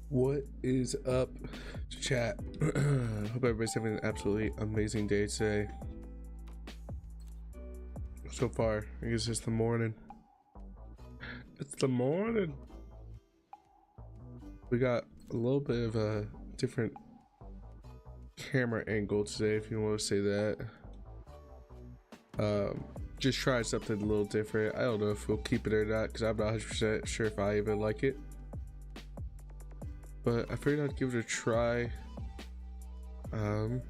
What is up, chat? Hope everybody's having an absolutely amazing day today. So far, I guess it's the morning. It's the morning. We got a little bit of a different camera angle today, if you want to say that. Just try something a little different. I don't know if we'll keep it or not, because I'm not 100% sure if I even like it. But I figured I'd give it a try. I'm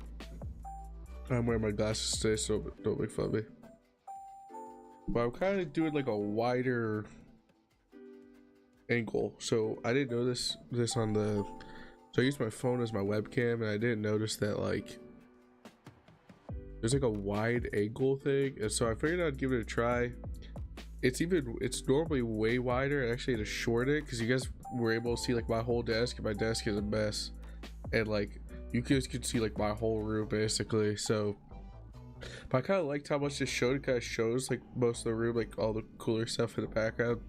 wearing my glasses today, so don't make fun of me. But I'm kind of doing like a wider angle. So I didn't notice this on the... So I used my phone as my webcam, and I didn't notice that like there's like a wide angle thing. And so I figured I'd give it a try. It's normally way wider, and actually to shorten it, because you guys were able to see like my whole desk, and my desk is a mess, and like you guys could see like my whole room basically. So but I kind of liked how much this showed. It kind of shows like most of the room, like all the cooler stuff in the background.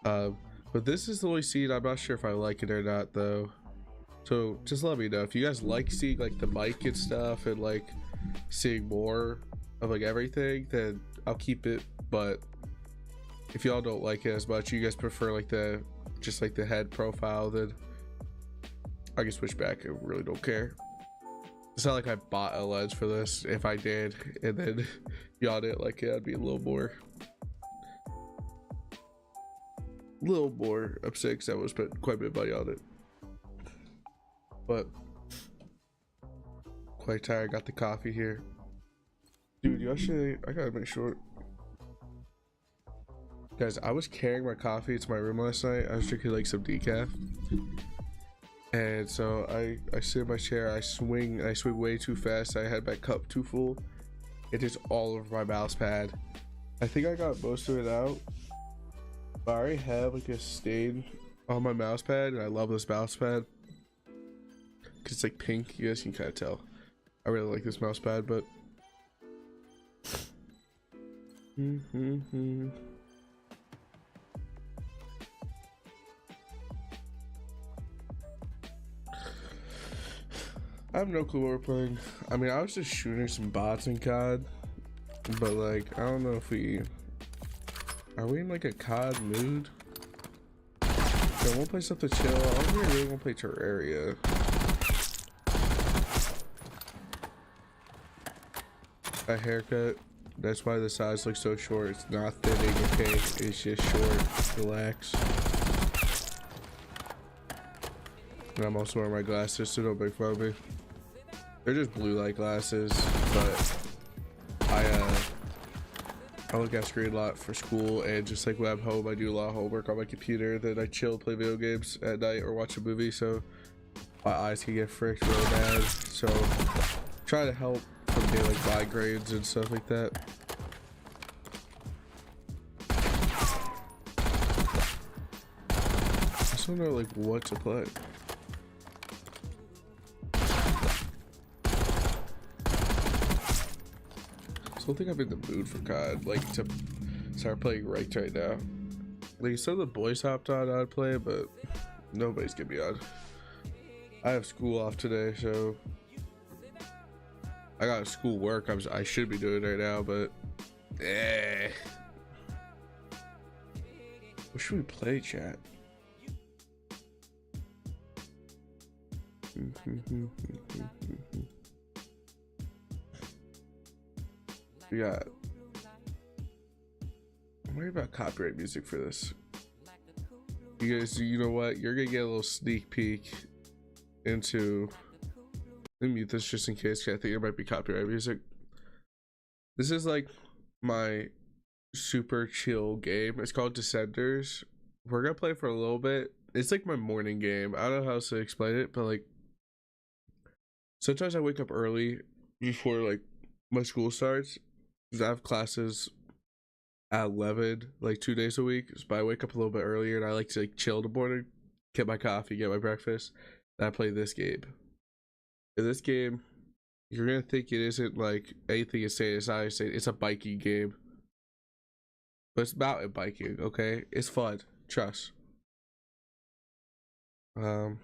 But this is the only scene. I'm not sure if I like it or not though, so just let me know if you guys like seeing like the mic and stuff, and like seeing more of like everything, then I'll keep it. But if y'all don't like it as much, you guys prefer like the just like the head profile, then I can switch back. I really don't care. It's not like I bought a lens for this. If I did and then y'all didn't like it, I'd be a little more upset, because I would spend quite a bit of money on it. But quite tired. Got the coffee here, dude. You actually, I gotta make sure. Guys, I was carrying my coffee to my room last night. I was drinking like some decaf, and so I sit in my chair. I swing way too fast. I had my cup too full. It is all over my mouse pad. I think I got most of it out, but I already have like a stain on my mouse pad, and I love this mouse pad because it's like pink. You guys can kind of tell. I really like this mouse pad, but I have no clue what we're playing. I mean, I was just shooting some bots in COD, but like, I don't know if are we in like a COD mood? Yeah, we'll play something chill. I don't think I really want to play Terraria. A haircut. That's why the sides look so short. It's not thinning, okay? It's just short. Relax. And I'm also wearing my glasses, so don't make fun of me. They're just blue light glasses, but I look at screen a lot for school, and just like when I'm home, I do a lot of homework on my computer. Then I chill, play video games at night, or watch a movie, so my eyes can get fricked really bad. So try to help from getting like migraines and stuff like that. I just don't know like what to play. I don't think I'm in the mood for COD, like to start playing ranked right now. Like some of the boys hopped on, I'd play, but nobody's gonna be on. I have school off today, so I got school work I should be doing right now, but what should we play, chat? We got. I'm worried about copyright music for this. You guys, you know what? You're gonna get a little sneak peek into. Let me mute this just in case. I think there might be copyright music. This is like my super chill game. It's called Descenders. We're gonna play for a little bit. It's like my morning game. I don't know how else to explain it, but like sometimes I wake up early before like my school starts because I have classes at 11 like 2 days a week, but I wake up a little bit earlier and I like to like chill in the morning, get my coffee, get my breakfast, and I play this game. In this game, you're gonna think it isn't like anything you say. It's not insane. It's a biking game, but it's mountain biking. Okay, it's fun. Trust. Let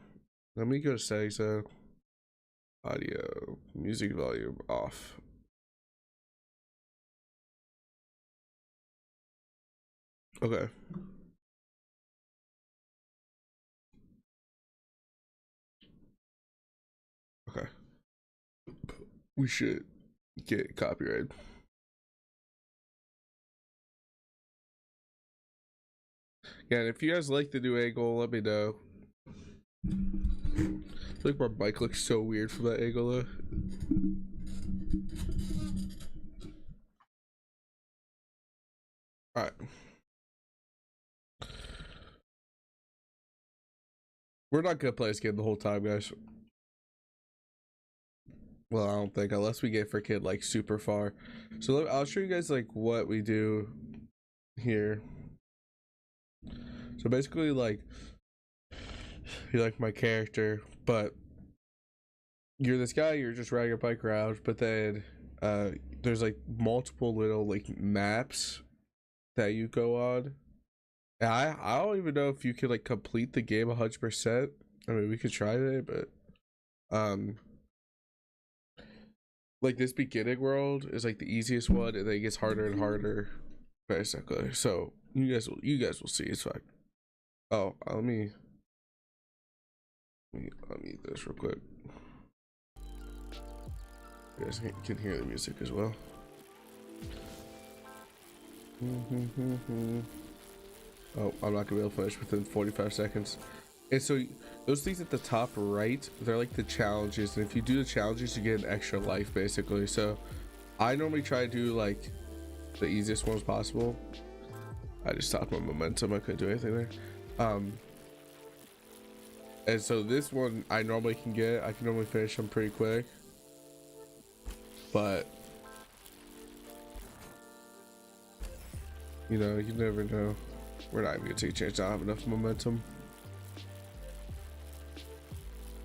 me go to settings. Audio, music volume off. Okay. Okay. We should get copyrighted. Yeah, and if you guys like the new angle, let me know. I feel like my mic looks so weird from that angle though. Alright. We're not gonna play this game the whole time, guys. Well, I don't think, unless we get freaking like super far. So I'll show you guys like what we do here. So basically, like, you're like my character, but you're this guy, you're just riding a bike around, but then there's like multiple little like maps that you go on. And I don't even know if you can like complete the game 100%. I mean, we could try it, but like this beginning world is like the easiest one, and then it gets harder and harder, basically. So you guys will see. It's fine. Oh, let me mute this real quick. You guys can hear the music as well. Oh, I'm not gonna be able to finish within 45 seconds. And so those things at the top right, they're like the challenges, and if you do the challenges you get an extra life basically. So I normally try to do like the easiest ones possible. I just stopped my momentum, I couldn't do anything there. And so this one I normally can normally finish them pretty quick, but you know, you never know. We're not even gonna take a chance. I don't have enough momentum,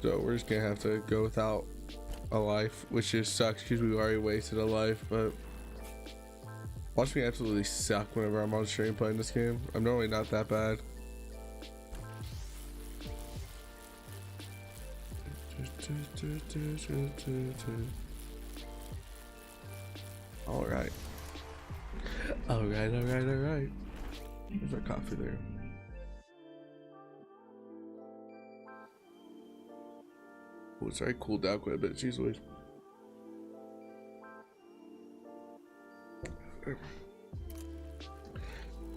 so we're just gonna have to go without a life, which just sucks because we already wasted a life. But watch me absolutely suck whenever I'm on stream playing this game. I'm normally not that bad. All right. There's our coffee there. Oh, it's already cooled down quite a bit. Jeez Louise.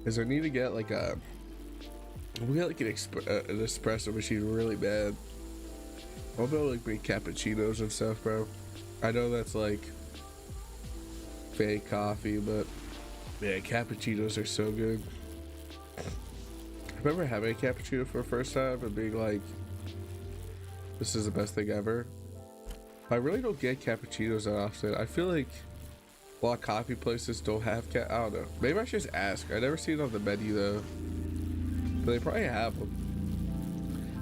Is there need to get like a we got like an espresso machine really bad. I'll be able to like make cappuccinos and stuff, bro. I know that's like fake coffee, but man, cappuccinos are so good. I remember having a cappuccino for the first time and being like, this is the best thing ever. I really don't get cappuccinos that often. I feel like a lot of coffee places don't have I don't know. Maybe I should just ask. I never see it on the menu though. But they probably have them.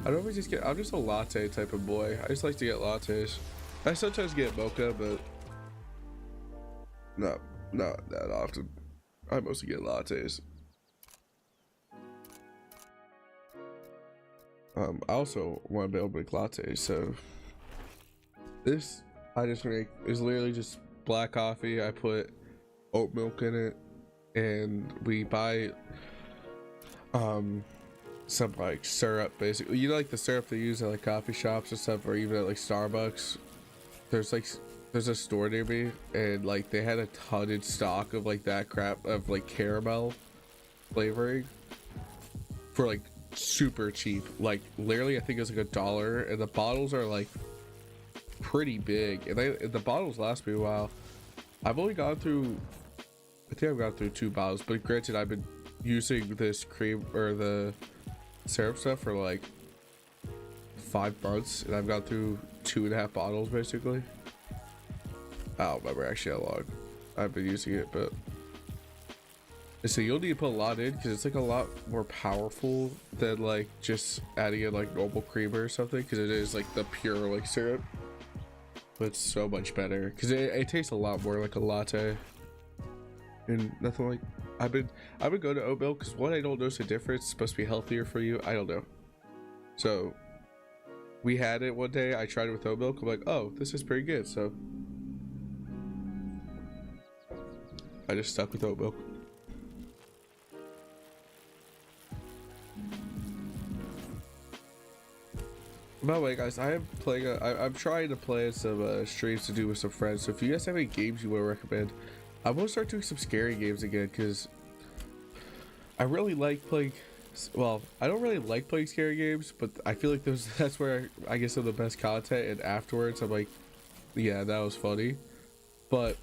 I don't always just get, I'm just a latte type of boy. I just like to get lattes. I sometimes get mocha, but not that often. I mostly get lattes. I also want to be able to make lattes, so this I just make is literally just black coffee. I put oat milk in it, and we buy some like syrup, basically. You know, like the syrup they use at like coffee shops and stuff, or even at like Starbucks. There's a store near me, and like they had a ton in stock of like that crap of like caramel flavoring for like super cheap. Like literally, I think it's like $1, and the bottles are like pretty big, and the bottles last me a while. I've only gone through, I think I've gone through 2 bottles, but granted, I've been using this cream or the syrup stuff for like 5 months, and I've gone through 2.5 bottles basically. I don't remember actually how long I've been using it, but so you'll need to put a lot in because it's like a lot more powerful than like just adding in like normal creamer or something, because it is like the pure like syrup, but it's so much better because it tastes a lot more like a latte. And nothing like I've been going to oat milk because one, I don't notice a difference. It's supposed to be healthier for you. I don't know. So we had it one day. I tried it with oat milk. I'm like, oh, this is pretty good. So I just stuck with oat milk. By the way, guys, I am playing. I'm trying to play some streams to do with some friends. So if you guys have any games you want to recommend, I want to start doing some scary games again because I really like playing. Well, I don't really like playing scary games, but I feel like that's where I get some of the best content. And afterwards, I'm like, yeah, that was funny. But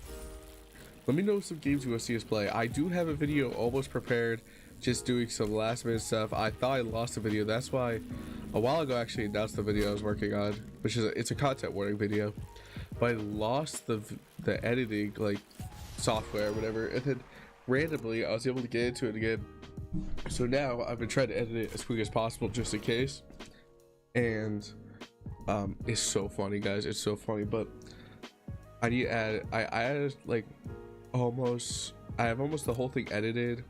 let me know some games you want to see us play. I do have a video almost prepared, just doing some last minute stuff. I thought I lost the video. That's why a while ago I actually announced the video I was working on, which is it's a content warning video. But I lost the editing like software or whatever, and then randomly I was able to get into it again. So now I've been trying to edit it as quick as possible just in case. And it's so funny, guys. It's so funny. But I need to add. I added like I have almost the whole thing edited.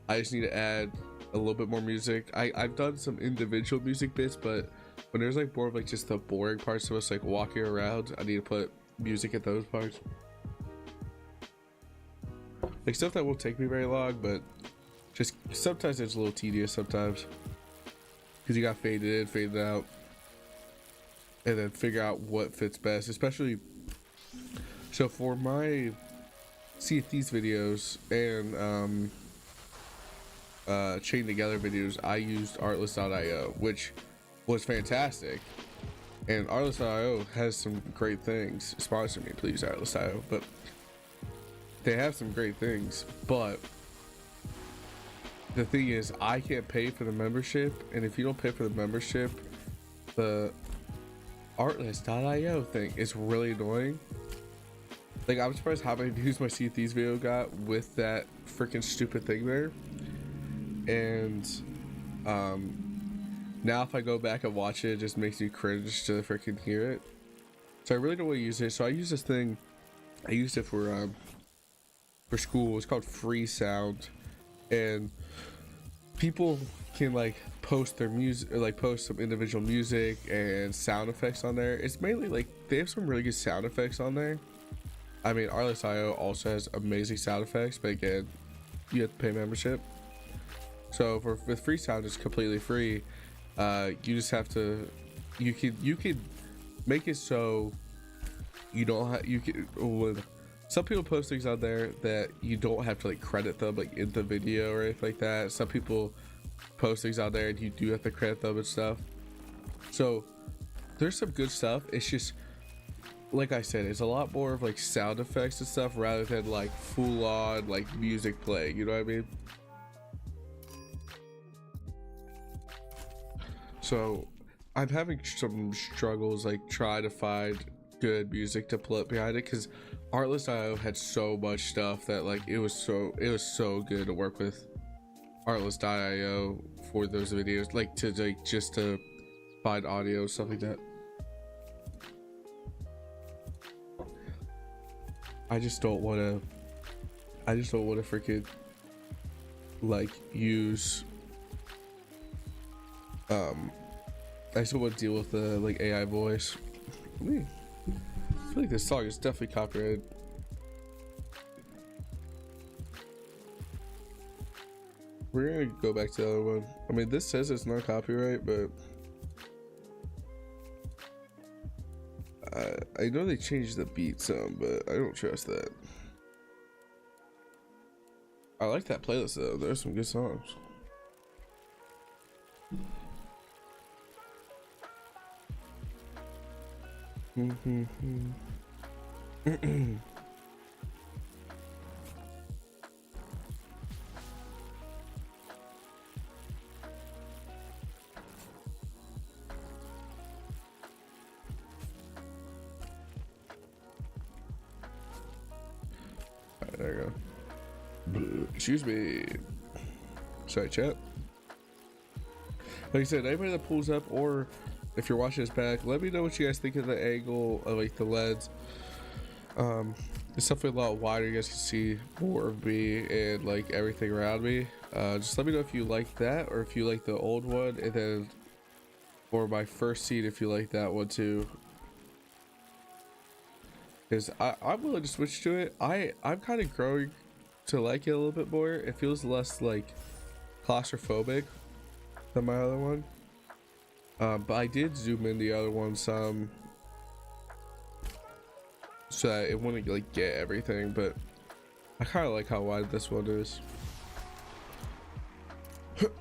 I just need to add a little bit more music. I've done some individual music bits, but when there's like more of like just the boring parts of us like walking around, I need to put music at those parts. Like stuff that won't take me very long, but just sometimes it's a little tedious sometimes. Because you got faded in, faded out, and then figure out what fits best, especially. So for my Sea of Thieves videos and Chain Together videos, I used Artlist.io, which was fantastic. And Artlist.io has some great things. Sponsor me, please, Artlist.io. But they have some great things. But the thing is, I can't pay for the membership. And if you don't pay for the membership, the Artlist.io thing is really annoying. Like, I'm surprised how many views my Sea of Thieves video got with that freaking stupid thing there. And now if I go back and watch it, it just makes me cringe to freaking hear it. So I really don't want to use it. So I use this thing. I used it for school. It's called Freesound, and people can like post their music, or like post some individual music and sound effects on there. It's mainly like they have some really good sound effects on there. I mean, Artlist.io also has amazing sound effects, but again, you have to pay membership. So with Freesound, it's completely free. You just have to, you can make it so you don't have, some people post things on there that you don't have to like credit them like in the video or anything like that. Some people post things on there and you do have to credit them and stuff. So there's some good stuff. It's just, like I said, it's a lot more of like sound effects and stuff rather than like full on like music playing, you know what I mean? So I'm having some struggles like trying to find good music to put behind it, because Artlist.io had so much stuff that like it was so good to work with Artlist.io for those videos, like to like just to find audio, stuff like that. I just don't want to freaking like use I still want to deal with the like AI voice. I feel like this song is definitely copyrighted. We're gonna go back to the other one. I mean, this says it's not copyright, but I know they changed the beat some, but I don't trust that. I like that playlist though. There's some good songs. Alright, there we go. Excuse me. Sorry, chat. Like I said, anybody that pulls up, or if you're watching this back, let me know what you guys think of the angle of like the LEDs. It's definitely a lot wider. You guys can see more of me and like everything around me. Just let me know if you like that, or if you like the old one, and then for my first seat, if you like that one too. Because I'm willing to switch to it. I'm kind of growing to like it a little bit more. It feels less like claustrophobic than my other one. But I did zoom in the other one some, so that it wouldn't like get everything. But I kind of like how wide this one is.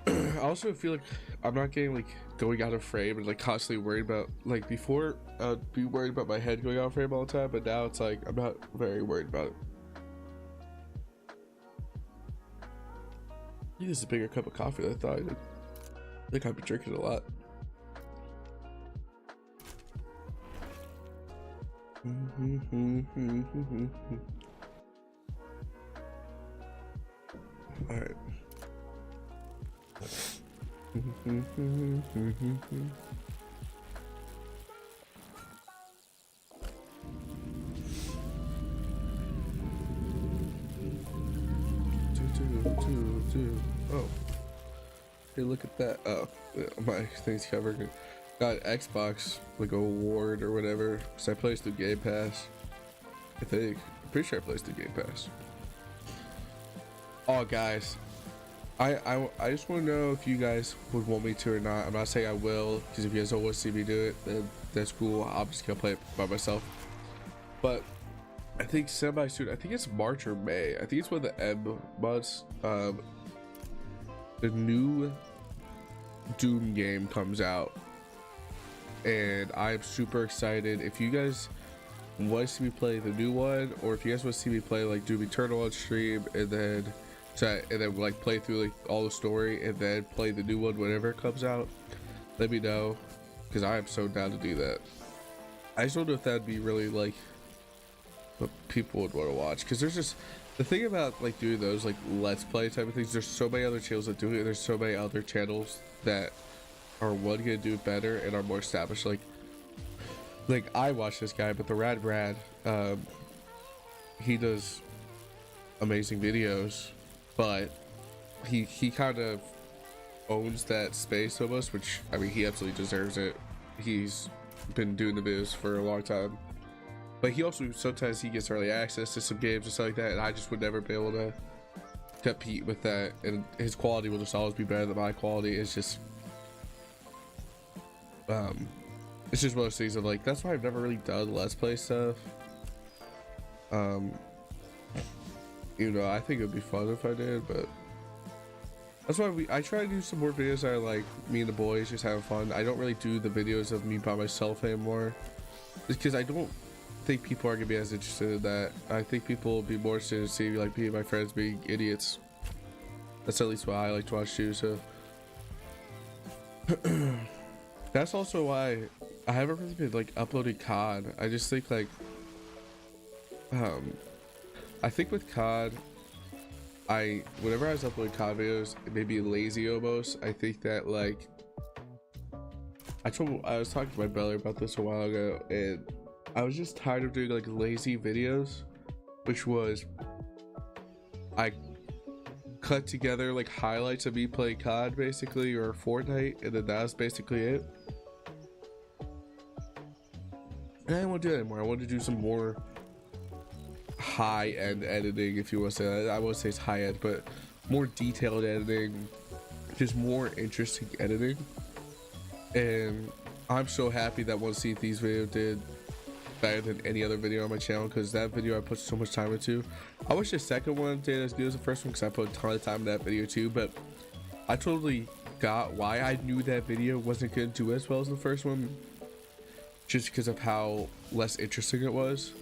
I also feel like I'm not getting like going out of frame and like constantly worried about, like before I'd be worried about my head going out of frame all the time, but now it's like I'm not very worried about it. I think this is a bigger cup of coffee than I thought I did. I think I've been drinking a lot. All right. Oh, hey, look at that. Oh, yeah, my thing's covered. Got Xbox like award or whatever because I plays through Game Pass. I think I'm pretty sure I plays through Game Pass. Oh, guys, I just want to know if you guys would want me to or not. I'm not saying I will, because if you guys don't want to see me do it, then that's cool. I'm just gonna play it by myself. But I think semi soon. I think it's March or May. I think it's when the M months. The new Doom game comes out, and I'm super excited. If you guys want to see me play the new one, or if you guys want to see me play like Doom Eternal on stream, and then like play through like all the story and then play the new one whenever it comes out, let me know, because I am so down to do that. I just don't know if that'd be really like what people would want to watch, because there's just the thing about like doing those like let's play type of things, there's so many other channels that do it, and there's so many other channels that are one gonna do it better and are more established. Like I watch this guy, but the Rad Brad, he does amazing videos, but he kind of owns that space almost, which I mean he absolutely deserves it. He's been doing the videos for a long time, but he also sometimes he gets early access to some games and stuff like that, and I just would never be able to compete with that, and his quality will just always be better than my quality. It's just it's just one of those things of like, that's why I've never really done let's play stuff. You know, I think it would be fun if I did, but that's why I try to do some more videos that are like me and the boys just having fun. I don't really do the videos of me by myself anymore, just because I don't think people are gonna be as interested in that. I think people will be more interested in seeing like me and my friends being idiots. That's at least what I like to watch too, so that's also why I haven't really been like uploading COD. I just think like I think with COD, whenever I was uploading COD videos, it made me lazy almost. I think that like I was talking to my brother about this a while ago, and I was just tired of doing like lazy videos, which was I cut together like highlights of me playing COD basically, or Fortnite, and then that was basically it. And I didn't want to do that anymore. I wanted to do some more high-end editing, if you want to say that. I won't say it's high-end, but more detailed editing, just more interesting editing. And I'm so happy that One Sea Thieves video did better than any other video on my channel, because that video I put so much time into. I wish the second one did as good as the first one, because I put a ton of time in that video too, but I totally got why I knew that video wasn't going to do as well as the first one, just because of how less interesting it was.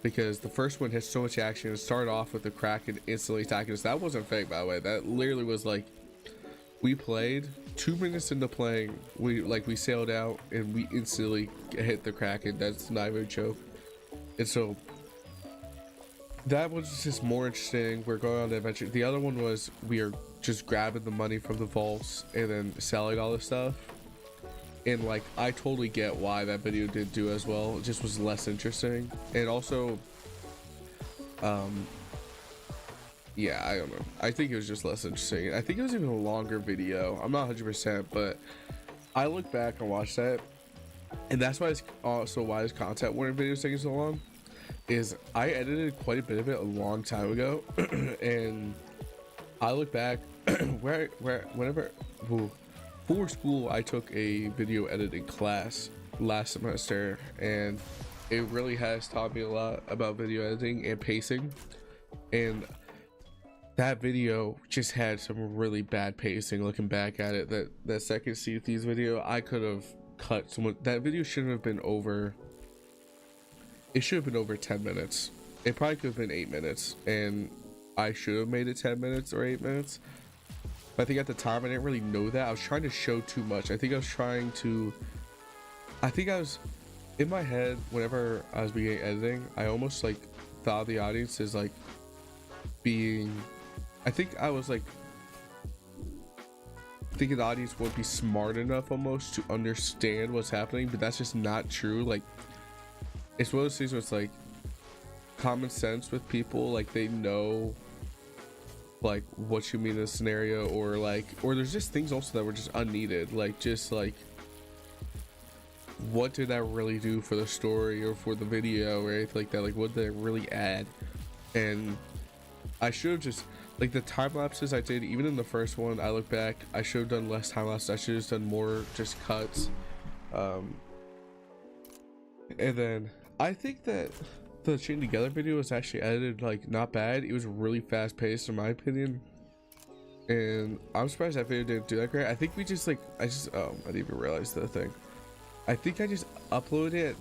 Because the first one had so much action. It started off with the Kraken instantly attacking us. That wasn't fake, by the way. That literally was like, we played 2 minutes into playing, we sailed out and we instantly hit the Kraken. That's not even a joke. And so that was just more interesting. We're going on the adventure. The other one was we are just grabbing the money from the vaults and then selling all this stuff. And like, I totally get why that video didn't do as well. It just was less interesting. And also, yeah, I don't know. I think it was just less interesting. I think it was even a longer video. I'm not 100%, but I look back and watch that, and that's why it's also why this content warning video is taking so long. Is I edited quite a bit of it a long time ago, and I look back whenever for school I took a video editing class last semester, and it really has taught me a lot about video editing and pacing. And that video just had some really bad pacing. Looking back at it, that second Sea of Thieves video, I could have cut someone. That video shouldn't have been over. It should have been over 10 minutes. It probably could have been 8 minutes, and I should have made it 10 minutes or 8 minutes. But I think at the time I didn't really know that. I was trying to show too much. I think I was in my head whenever I was beginning editing. I almost like thought the audience is like being. I think I was like thinking the audience won't be smart enough almost to understand what's happening, but that's just not true. Like, it's one of those things where it's like common sense with people, like they know like what you mean in a scenario, or there's just things also that were just unneeded, like just like what did that really do for the story or for the video or anything like that. Like, what did it really add? And I should have just, like, the time lapses I did, even in the first one, I look back, I should have done less time lapses. I should have just done more just cuts. And then I think that the Chained Together video was actually edited like not bad. It was really fast paced in my opinion, and I'm surprised that video didn't do that great. I think we just like I didn't even realize the thing. I think I just uploaded it.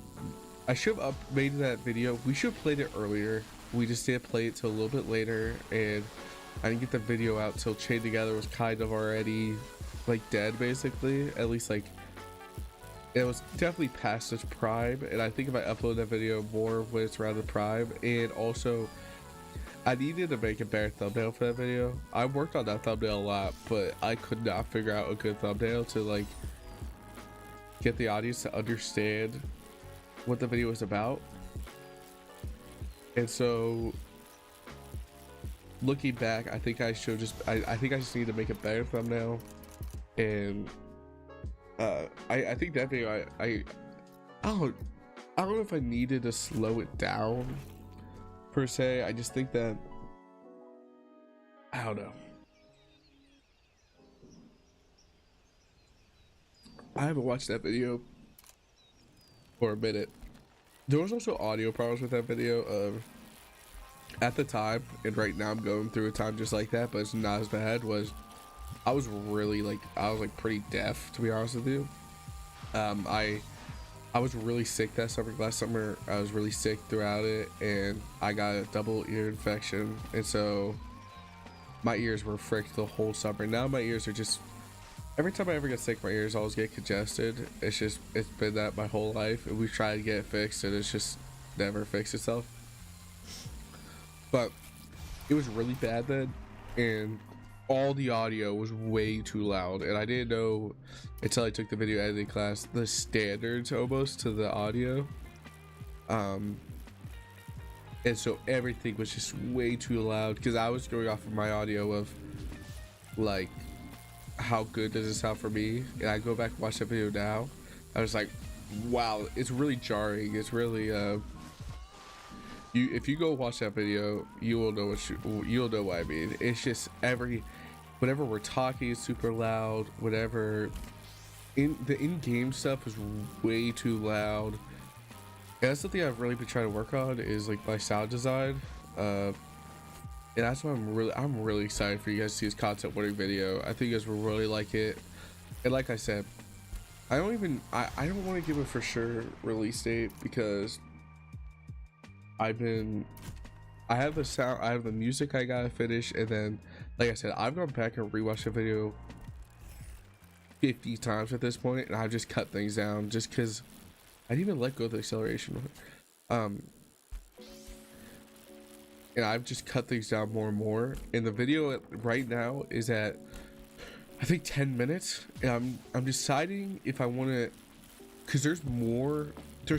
I should have made that video. We should have played it earlier. We just didn't play it till a little bit later, and I didn't get the video out till Chained Together was kind of already like dead, basically. At least like it was definitely past its prime. And I think if I upload that video more when it's around the prime, and also I needed to make a better thumbnail for that video. I worked on that thumbnail a lot, but I could not figure out a good thumbnail to like get the audience to understand what the video was about. And so looking back, I think I should just I think I just need to make a better thumbnail. And I think that video I don't know if I needed to slow it down per se. I just think that I don't know. I haven't watched that video for a minute. There was also audio problems with that video at the time, and right now I'm going through a time just like that, but it's not as bad. I was really like pretty deaf, to be honest with you. I was really sick that summer. Last summer I was really sick throughout it, and I got a double ear infection, and so my ears were fricked the whole summer. Now my ears are just, every time I ever get sick, my ears always get congested. It's been that my whole life, and we tried to get it fixed, and it's just never fixed itself. But it was really bad then, and all the audio was way too loud, and I didn't know until I took the video editing class the standards almost to the audio. And so everything was just way too loud, because I was going off of my audio of like, how good does it sound for me? And I go back and watch that video now, I was like, wow, it's really jarring. It's really you, if you go watch that video, you will know you'll know what I mean. It's just whenever we're talking is super loud. Whatever in-game stuff is way too loud. And that's something I've really been trying to work on, is like my sound design. And that's why I'm really excited for you guys to see this content warning video. I think you guys will really like it. And like I said, I don't want to give a for sure release date, because I have the sound, I have the music I gotta finish, and then like I said, I've gone back and rewatched the video 50 times at this point, and I've just cut things down just because I didn't even let go of the acceleration. And I've just cut things down more and more, and the video right now is at, I think, 10 minutes, and I'm deciding if I want to, because there's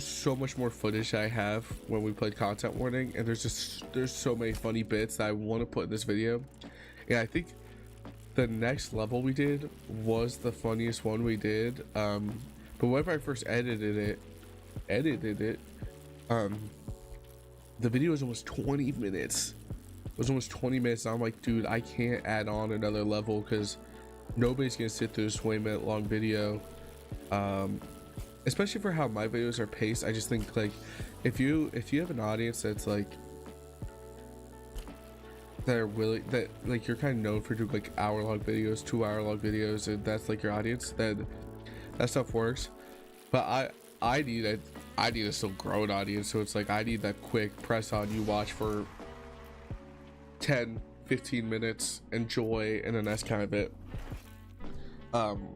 so much more footage I have when we played content warning, and there's so many funny bits that I want to put in this video. And I think the next level we did was the funniest one we did, but whenever I first edited it, the video was almost 20 minutes. It was almost 20 minutes, and I'm like, dude, I can't add on another level because nobody's gonna sit through this 20-minute long video, especially for how my videos are paced. I just think, like, if you have an audience that's like, that are willing, that like you're kind of known for doing like hour-long videos, 2-hour-long videos, and that's like your audience, then that stuff works. But I need a still grown audience, so it's like I need that quick press on, you watch for 10-15 minutes, enjoy, and then that's kind of it. And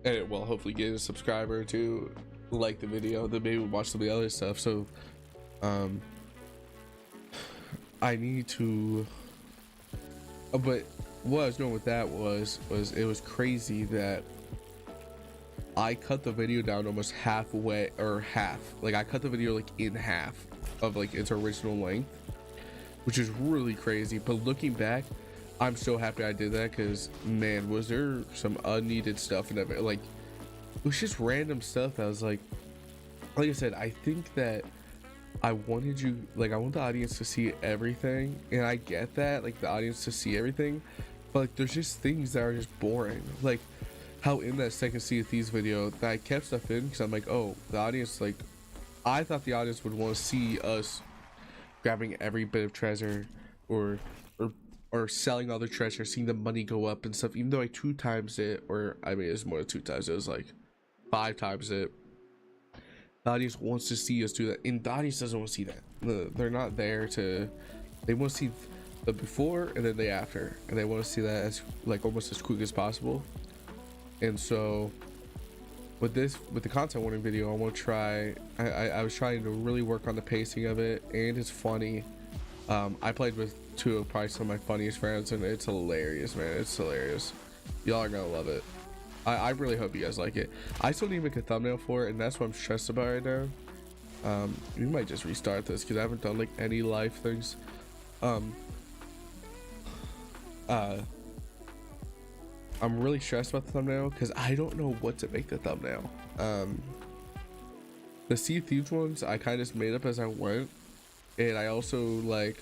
it will hopefully get a subscriber to like the video, then maybe watch some of the other stuff. So I need to, but what I was doing with that was it was crazy that I cut the video down almost halfway, or half, like I cut the video like in half of like its original length, which is really crazy. But looking back, I'm so happy I did that, because man, was there some unneeded stuff in that. Like, it was just random stuff. I was like I said, I think that I want the audience to see everything, and I get that, like, the audience to see everything, but like there's just things that are just boring, like how in that second Sea of Thieves video that I kept stuff in because I'm like, oh, the audience, like, I thought the audience would want to see us grabbing every bit of treasure, or selling all the treasure, seeing the money go up and stuff, even though I 2 times it, or I mean, it's more than 2 times, it was like 5 times it. The audience wants to see us do that, and the audience doesn't want to see that. They're not there to, they want to see the before and then the after, and they want to see that as like almost as quick as possible. And so with the content warning video, I want to try, I was trying to really work on the pacing of it, and it's funny. I played with 2 of probably some of my funniest friends, and it's hilarious, man. It's hilarious. Y'all are gonna love it. I really hope you guys like it. I still need to make a thumbnail for it, and that's what I'm stressed about right now. We might just restart this because I haven't done like any live things. I'm really stressed about the thumbnail because I don't know what to make the thumbnail. The Sea of Thieves ones I kind of just made up as I went, and I also like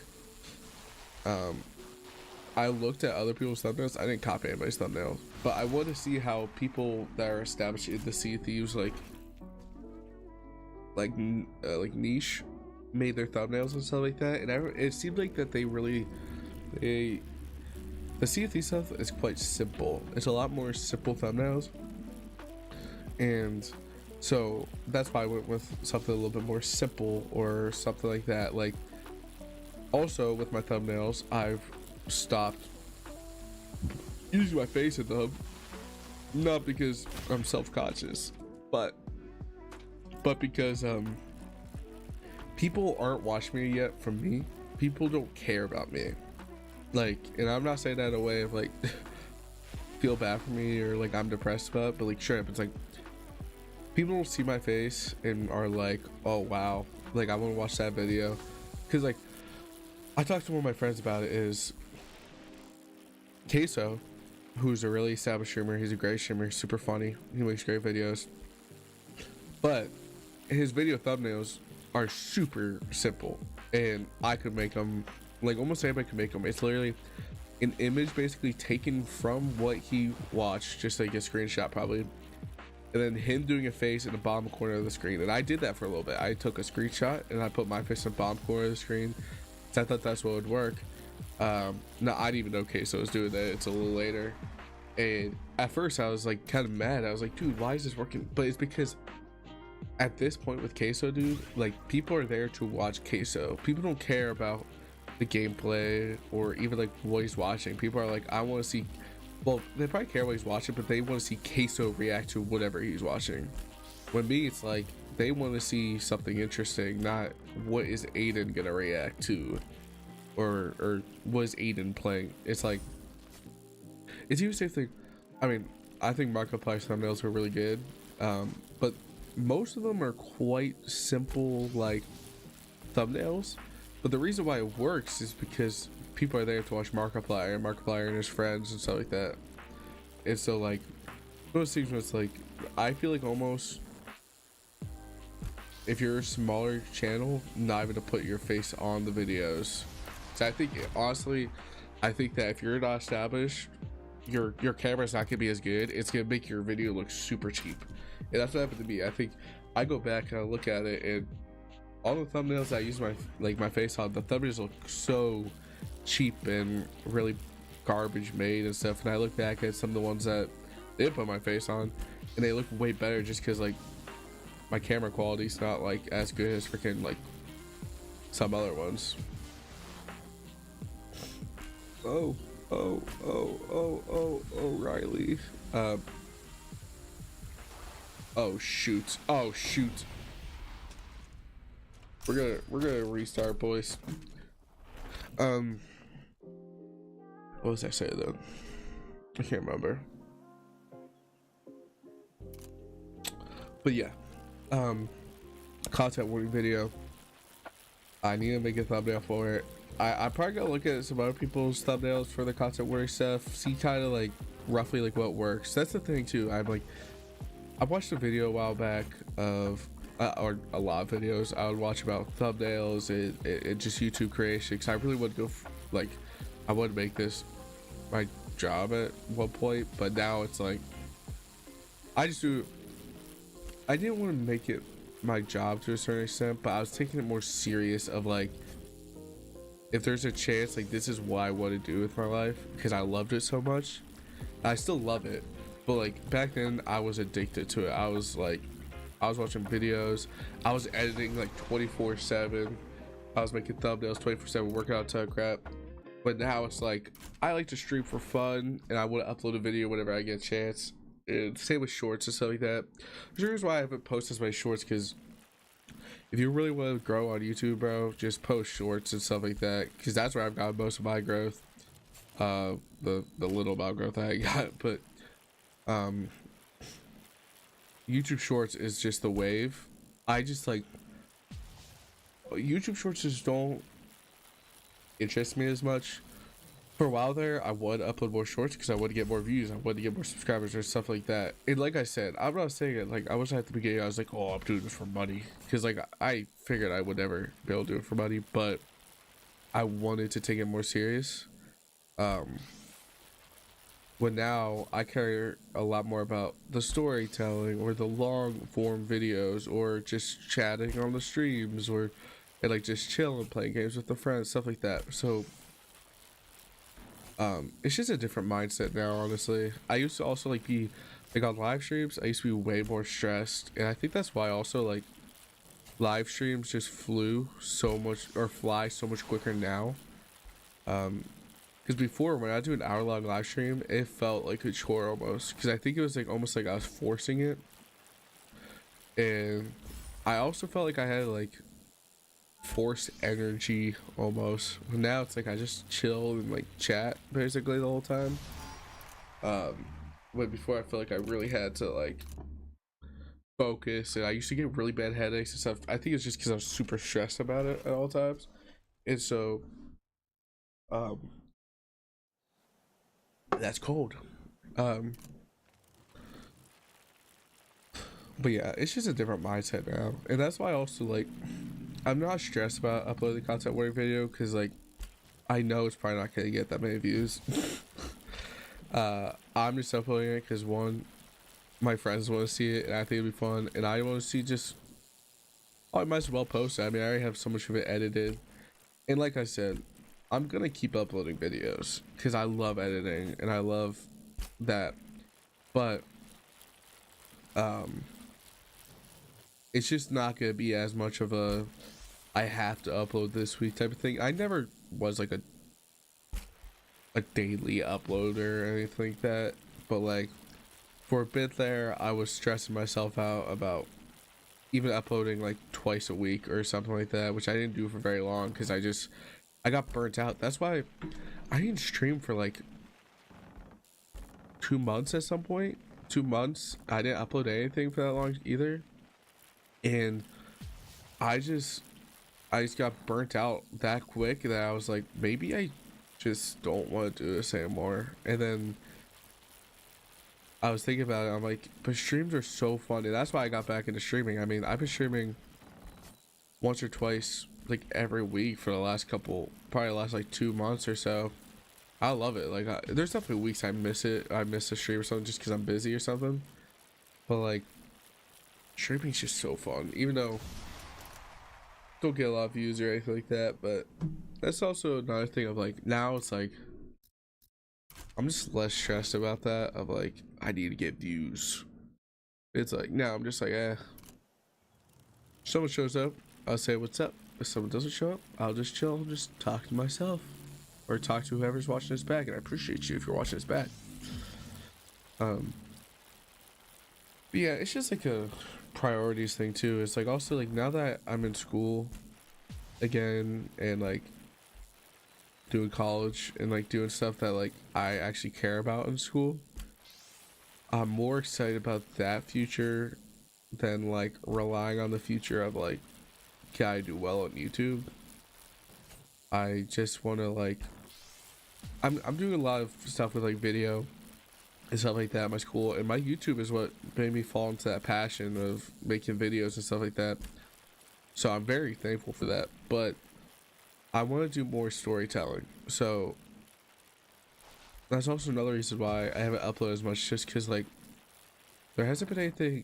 I looked at other people's thumbnails. I didn't copy anybody's thumbnail, but I want to see how people that are established in the Sea of Thieves like niche made their thumbnails and stuff like that. And it seemed like that the Sea of Thieves stuff is quite simple. It's a lot more simple thumbnails, and so that's why I went with something a little bit more simple or something like that. Like, also with my thumbnails, I've stopped using my face in them, not because I'm self-conscious, but because people aren't watching me yet from me. People don't care about me, like, and I'm not saying that in a way of like feel bad for me or like I'm depressed about it, but like straight up, it's like people don't see my face and are like, oh wow, like I want to watch that video. Because like I talked to one of my friends about it, is Queso, who's a really established streamer. He's a great streamer, super funny, he makes great videos. but his video thumbnails are super simple, and I could make them, like almost anybody can make them. It's literally an image basically taken from what he watched, just like a screenshot probably, and then him doing a face in the bottom corner of the screen. And I did that for a little bit. I took a screenshot and I put my face in the bottom corner of the screen, so I thought that's what would work. No, I didn't even know Queso was doing that. It's a little later, and at first I was like kind of mad. I was like, dude, why is this working? But it's because at this point with Queso, dude, like people are there to watch Queso. People don't care about the gameplay or even like what he's watching. People are like, I want to see, well, they probably care what he's watching, but they want to see Queso react to whatever he's watching. When me, it's like they want to see something interesting, not what is Aiden gonna react to, or what is Aiden playing. It's like, it's even the same thing. I mean, I think Markiplier's thumbnails are really good, but most of them are quite simple, like thumbnails. But the reason why it works is because people are there to watch Markiplier and his friends and stuff like that. And so like those things where it's like, I feel like almost if you're a smaller channel, not even to put your face on the videos. So I think honestly, I think that if you're not established, your camera's not gonna be as good. It's gonna make your video look super cheap. And that's what happened to me. I think I go back and I look at it, and all the thumbnails I use my face on, the thumbnails look so cheap and really garbage made and stuff. And I look back at some of the ones that they put my face on, and they look way better just because like my camera quality's not like as good as freaking like some other ones. Oh, Riley. Oh shoot. We're gonna restart, boys. What was I saying though? I can't remember. But yeah, content warning video. I need to make a thumbnail for it. I probably gotta look at some other people's thumbnails for the content warning stuff. See kind of like roughly like what works. That's the thing too. I watched a video a while back of or a lot of videos I would watch about thumbnails and just YouTube creation, because I really would go like I would make this my job at one point, but now it's like I didn't want to make it my job to a certain extent, but I was taking it more serious of like, if there's a chance, like this is what I want to do with my life, because I loved it so much. I still love it, but like back then I was addicted to it. I was watching videos, I was editing like 24/7, I was making thumbnails 24/7, working out ton of crap. But now it's like I like to stream for fun, and I want to upload a video whenever I get a chance. And same with shorts and stuff like that. Here's why I haven't posted as many shorts, because if you really want to grow on YouTube, bro, just post shorts and stuff like that, because that's where I've got most of my growth. The little amount of growth I got, but YouTube Shorts is just the wave. I just like YouTube Shorts just don't interest me as much. For a while there, I would upload more shorts because I would get more views, I would get more subscribers or stuff like that. And like I said, I'm not saying it like I was at the beginning. I was like, oh, I'm doing this for money, because like I figured I would never be able to do it for money, but I wanted to take it more serious. When now I care a lot more about the storytelling or the long form videos, or just chatting on the streams, or and like just chilling, playing games with the friends, stuff like that. So it's just a different mindset now, honestly. I used to also like be like on live streams, I used to be way more stressed, and I think that's why also like live streams just flew so much, or fly so much quicker now. Because before, when I do an hour-long live stream, it felt like a chore almost, because I think it was like almost like I was forcing it. And I also felt like I had like forced energy almost. Now it's like I just chill and like chat basically the whole time. But before, I felt like I really had to like focus, and I used to get really bad headaches and stuff. I think it's just because I was super stressed about it at all times. And so that's cold. But yeah, it's just a different mindset now, and that's why I also like I'm not stressed about uploading content warning video because like I know it's probably not gonna get that many views. I'm just uploading it because one, my friends want to see it and I think it'd be fun, and I want to see just oh, I might as well post it. I mean, I already have so much of it edited, and like I said, I'm gonna keep uploading videos because I love editing and I love that, but it's just not gonna be as much of a I have to upload this week type of thing. I never was like a daily uploader or anything like that, but like for a bit there I was stressing myself out about even uploading like twice a week or something like that, which I didn't do for very long because I got burnt out. That's why I didn't stream for like 2 months at some point. 2 months I didn't upload anything for that long either, and I just got burnt out that quick that I was like, maybe I just don't want to do this anymore. And then I was thinking about it, I'm like, but streams are so fun, and that's why I got back into streaming. I mean, I've been streaming once or twice like every week for the last couple, probably the last like 2 months or so. I love it. Like there's definitely weeks I miss it, I miss a stream or something just because I'm busy or something, but like streaming's just so fun, even though don't get a lot of views or anything like that. But that's also another thing of like, now it's like I'm just less stressed about that of like I need to get views. It's like now I'm just like, if someone shows up, I'll say what's up. If someone doesn't show up, I'll just chill and just talk to myself or talk to whoever's watching this back, and I appreciate you if you're watching this back. But yeah, it's just like a priorities thing too. It's like also like now that I'm in school again and like doing college and like doing stuff that like I actually care about in school, I'm more excited about that future than like relying on the future of like, can I do well on YouTube? I just want to like I'm doing a lot of stuff with like video and stuff like that at my school, and my YouTube is what made me fall into that passion of making videos and stuff like that. So I'm very thankful for that, but I want to do more storytelling. So that's also another reason why I haven't uploaded as much, just because like there hasn't been anything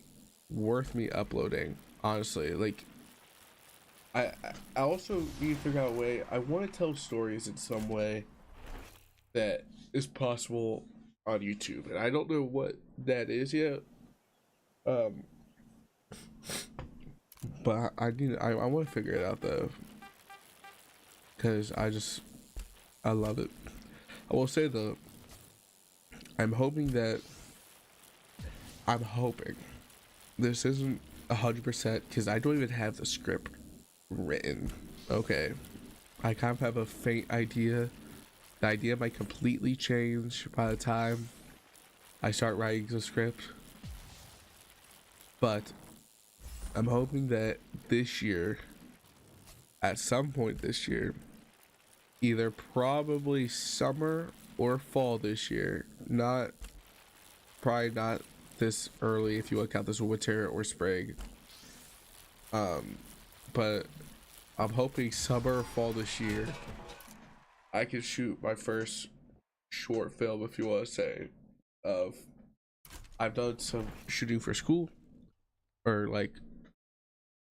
worth me uploading, honestly. Like I also need to figure out a way. I want to tell stories in some way that is possible on YouTube, and I don't know what that is yet. But I want to figure it out though, because I love it. I will say though, I'm hoping this isn't 100% because I don't even have the script written. Okay, I kind of have a faint idea. The idea might completely change by the time I start writing the script, but I'm hoping that this year, at some point this year, either probably summer or fall this year, probably not this early if you look out this winter or spring, but I'm hoping summer or fall this year I can shoot my first short film, if you want to say, of I've done some shooting for school or like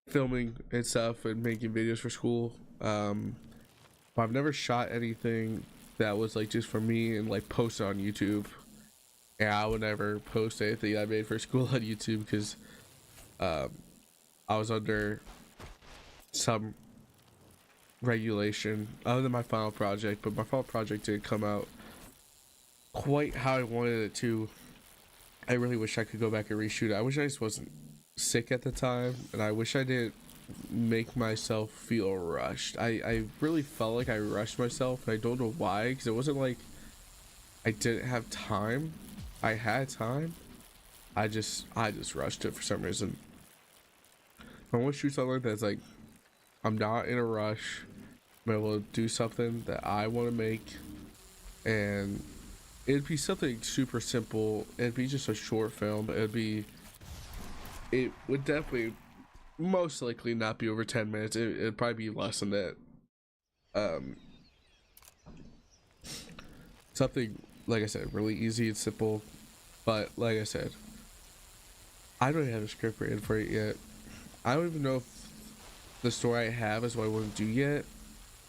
filming and stuff and making videos for school, but I've never shot anything that was like just for me and like posted on YouTube. And I would never post anything I made for school on YouTube because I was under some regulation other than my final project, but my final project didn't come out quite how I wanted it to. I really wish I could go back and reshoot it. I wish I just wasn't sick at the time, and I wish I didn't make myself feel rushed. I really felt like I rushed myself, and I don't know why, because it wasn't like I didn't have time. I had time. I just rushed it for some reason. I want to shoot something that's like I'm not in a rush. I'm able to do something that I want to make, and it'd be something super simple. It'd be just a short film. It'd be it would definitely most likely not be over 10 minutes. It'd probably be less than that. Um, something, like I said, really easy and simple. But like I said, I don't have a script written for it yet. I don't even know if the story I have is what I want to do yet.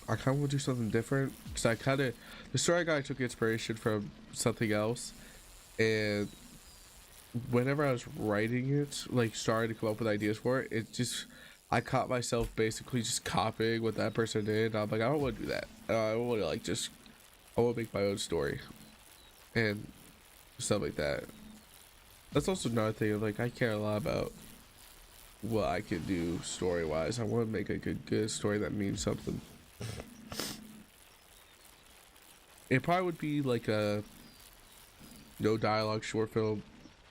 I kind of want to do something different because the story I got, I took inspiration from something else, and whenever I was writing it, like starting to come up with ideas for it, I caught myself basically just copying what that person did. I'm like, I don't want to do that. I want to I want to make my own story and stuff like that. That's also another thing. Like, I care a lot about what I can do story wise. I want to make like a good story that means something. It probably would be like a no dialogue short film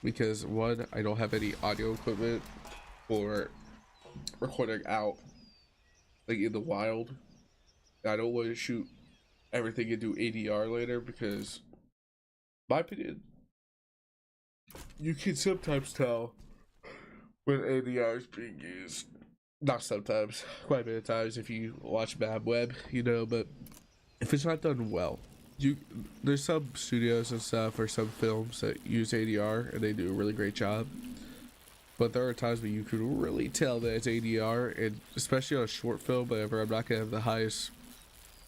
because one, I don't have any audio equipment for recording out like in the wild. I don't want to shoot everything into ADR later because, in my opinion, you can sometimes tell when ADR is being used. Not sometimes, quite a bit of times if you watch Bad Web, you know, but if it's not done well, there's some studios and stuff or some films that use ADR and they do a really great job. But there are times where you can really tell that it's ADR, and especially on a short film, whenever I'm not gonna have the highest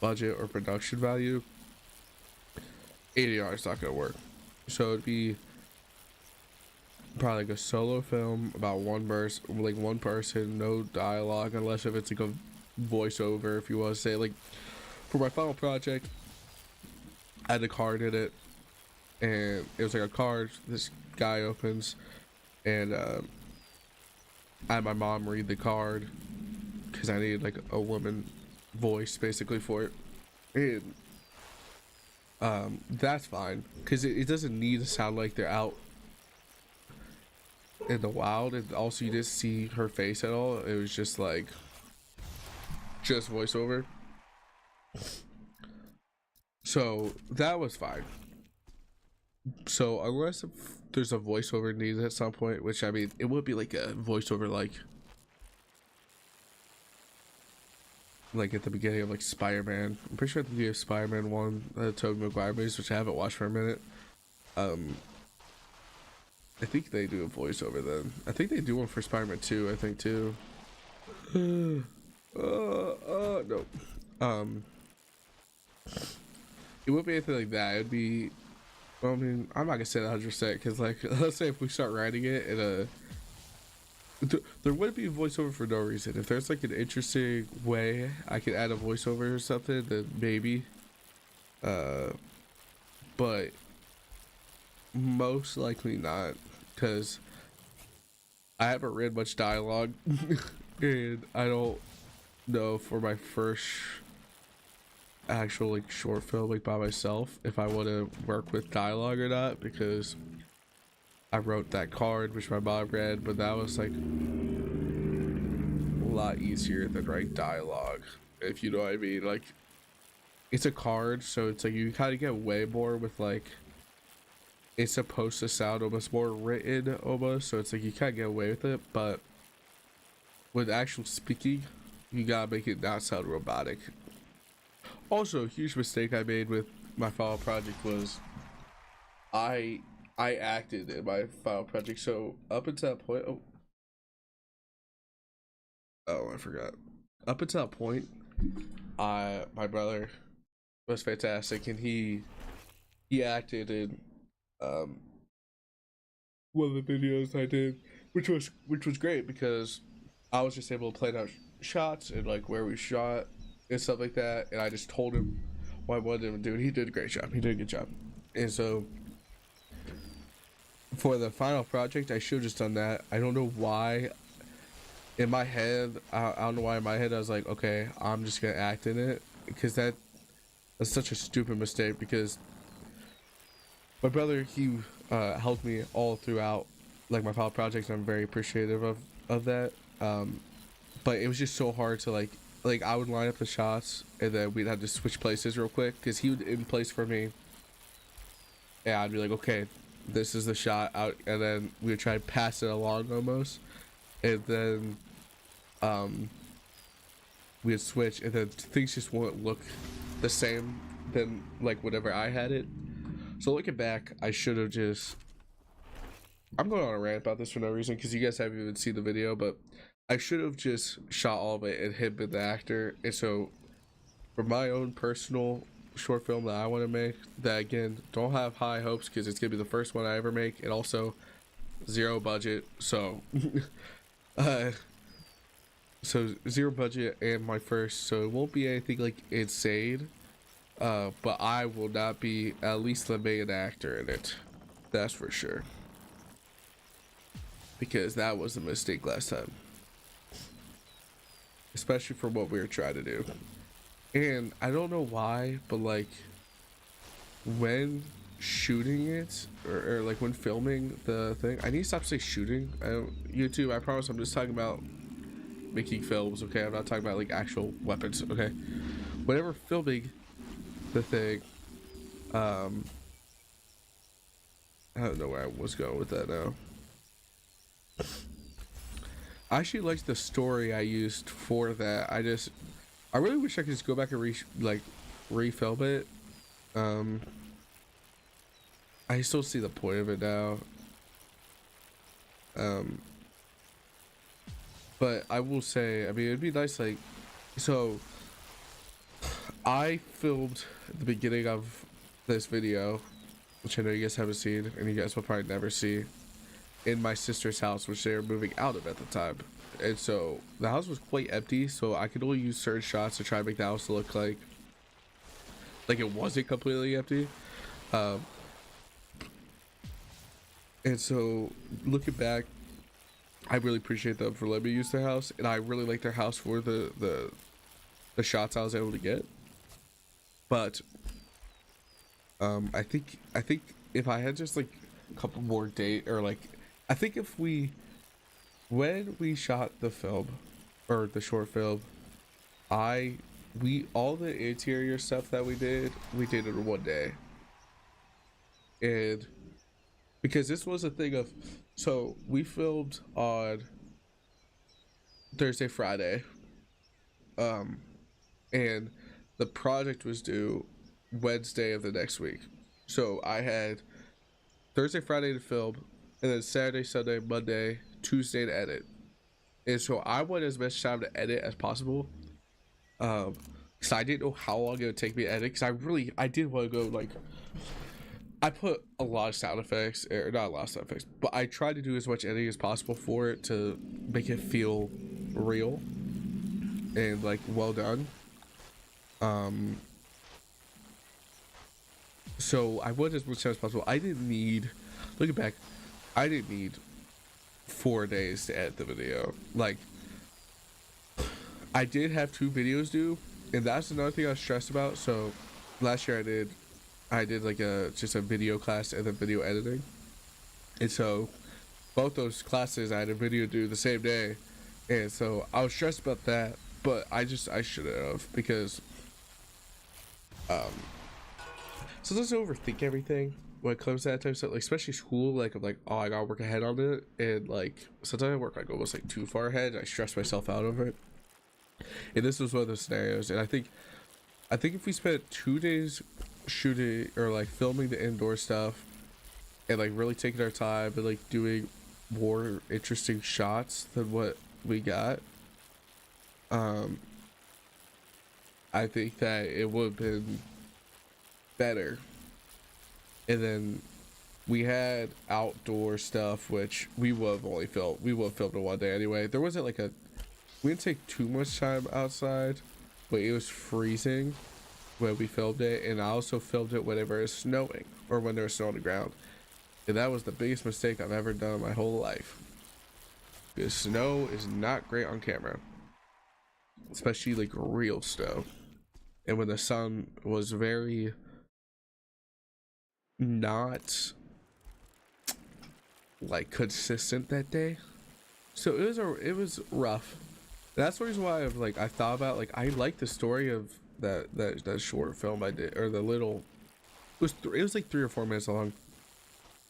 budget or production value, ADR is not gonna work. So it'd be probably like a solo film about one person, no dialogue, unless if it's like a voiceover. If you want to say, like, for my final project, I had a card in it, and it was like a card this guy opens, and I had my mom read the card because I needed like a woman voice basically for it, and that's fine because it doesn't need to sound like they're out in the wild, and also you didn't see her face at all. It was just like just voiceover, so that was fine. So unless there's a voiceover needed at some point, which I mean it would be like a voiceover like at the beginning of like Spider-Man. I'm pretty sure at the beginning of Spider-Man 1, Tobey Maguire movies, which I haven't watched for a minute, I think they do a voiceover then. I think they do one for Spider-Man 2, I think too. No. It wouldn't be anything like that. It'd be, well, I mean, I'm not gonna say that 100% because, like, let's say if we start writing it in there would be a voiceover for no reason. If there's like an interesting way I could add a voiceover or something, then maybe. But most likely not, because I haven't read much dialogue, and I don't know for my first actual like short film like by myself if I want to work with dialogue or not, because I wrote that card which my mom read, but that was like a lot easier than write dialogue, if you know what I mean. Like, it's a card, so it's like you kind of get way more with like, it's supposed to sound almost more written almost, so it's like you can't get away with it, but with actual speaking you gotta make it not sound robotic. Also, a huge mistake I made with my final project was I acted in my final project. So up until that point, I forgot. Up until that point, my brother was fantastic, and he acted in one of the videos I did, which was great because I was just able to plan out shots and like where we shot and stuff like that, and I just told him what I wanted him to do, and he did a great job. He did a good job. And so for the final project, I should have just done that. I don't know why. In my head, I don't know why in my head I was like, okay, I'm just gonna act in it, because that's such a stupid mistake. Because my brother, he helped me all throughout like my final project, and I'm very appreciative of that. But it was just so hard to like I would line up the shots and then we'd have to switch places real quick because he would in place for me, and I'd be like, okay, this is the shot out, and then we would try to pass it along almost. and then we would switch, and then things just won't look the same than like whenever I had it. So looking back, I should have just, I'm going on a rant about this for no reason because you guys haven't even seen the video, but I should have just shot all of it and him been the actor. And so for my own personal short film that I want to make, that again, don't have high hopes because it's gonna be the first one I ever make, and also zero budget. So so zero budget and my first, so it won't be anything like insane, but I will not be at least the main actor in it, that's for sure, because that was a mistake last time, especially for what we were trying to do. And I don't know why, but like when shooting it, or like when filming the thing, I need to stop saying shooting. I don't, YouTube, I promise I'm just talking about making films, okay? I'm not talking about like actual weapons, okay? Whenever filming the thing, I don't know where I was going with that now. I actually liked the story I used for that. I really wish I could just go back and refilm it. I still see the point of it now. But I will say, I mean, it'd be nice, like, so I filmed the beginning of this video, which I know you guys haven't seen, and you guys will probably never see, in my sister's house, which they were moving out of at the time. And so the house was quite empty, so I could only use certain shots to try to make the house look like it wasn't completely empty. And so looking back, I really appreciate them for letting me use their house, and I really like their house for the shots I was able to get. But I think if I had just like a couple more days, or like, I think if when we shot the film, or the short film, all the interior stuff that we did in one day. And because this was a thing of, so we filmed on Thursday, Friday, and the project was due Wednesday of the next week. So I had Thursday, Friday to film, and then Saturday, Sunday, Monday, Tuesday to edit. And so I wanted as much time to edit as possible, because I didn't know how long it would take me to edit, because I did want to go, like, I put a lot of sound effects, or not a lot of sound effects, but I tried to do as much editing as possible for it to make it feel real and like well done. So I wanted as much time as possible. Looking back, I didn't need 4 days to edit the video. Like, I did have 2 videos due, and that's another thing I was stressed about. So last year I did like just a video class and then video editing, and so both those classes I had a video due the same day, and so I was stressed about that. But I should have, because sometimes I overthink everything when it comes to that type of stuff, like especially school. Like I'm like, oh, I gotta work ahead on it, and like sometimes I work like almost like too far ahead, and I stress myself out over it. And this was one of those scenarios, and I think if we spent 2 days shooting or like filming the indoor stuff and like really taking our time and like doing more interesting shots than what we got, I think that it would have been better. And then we had outdoor stuff, which we would have filmed in one day anyway. There wasn't like we didn't take too much time outside, but it was freezing when we filmed it, and I also filmed it whenever it's snowing, or when there was snow on the ground. And that was the biggest mistake I've ever done in my whole life, because snow is not great on camera, especially like real snow. And when the sun was very not like consistent that day, so it was rough. That's the reason why I thought about, like, I like the story of that short film I did, or the little, it was like 3 or 4 minutes long.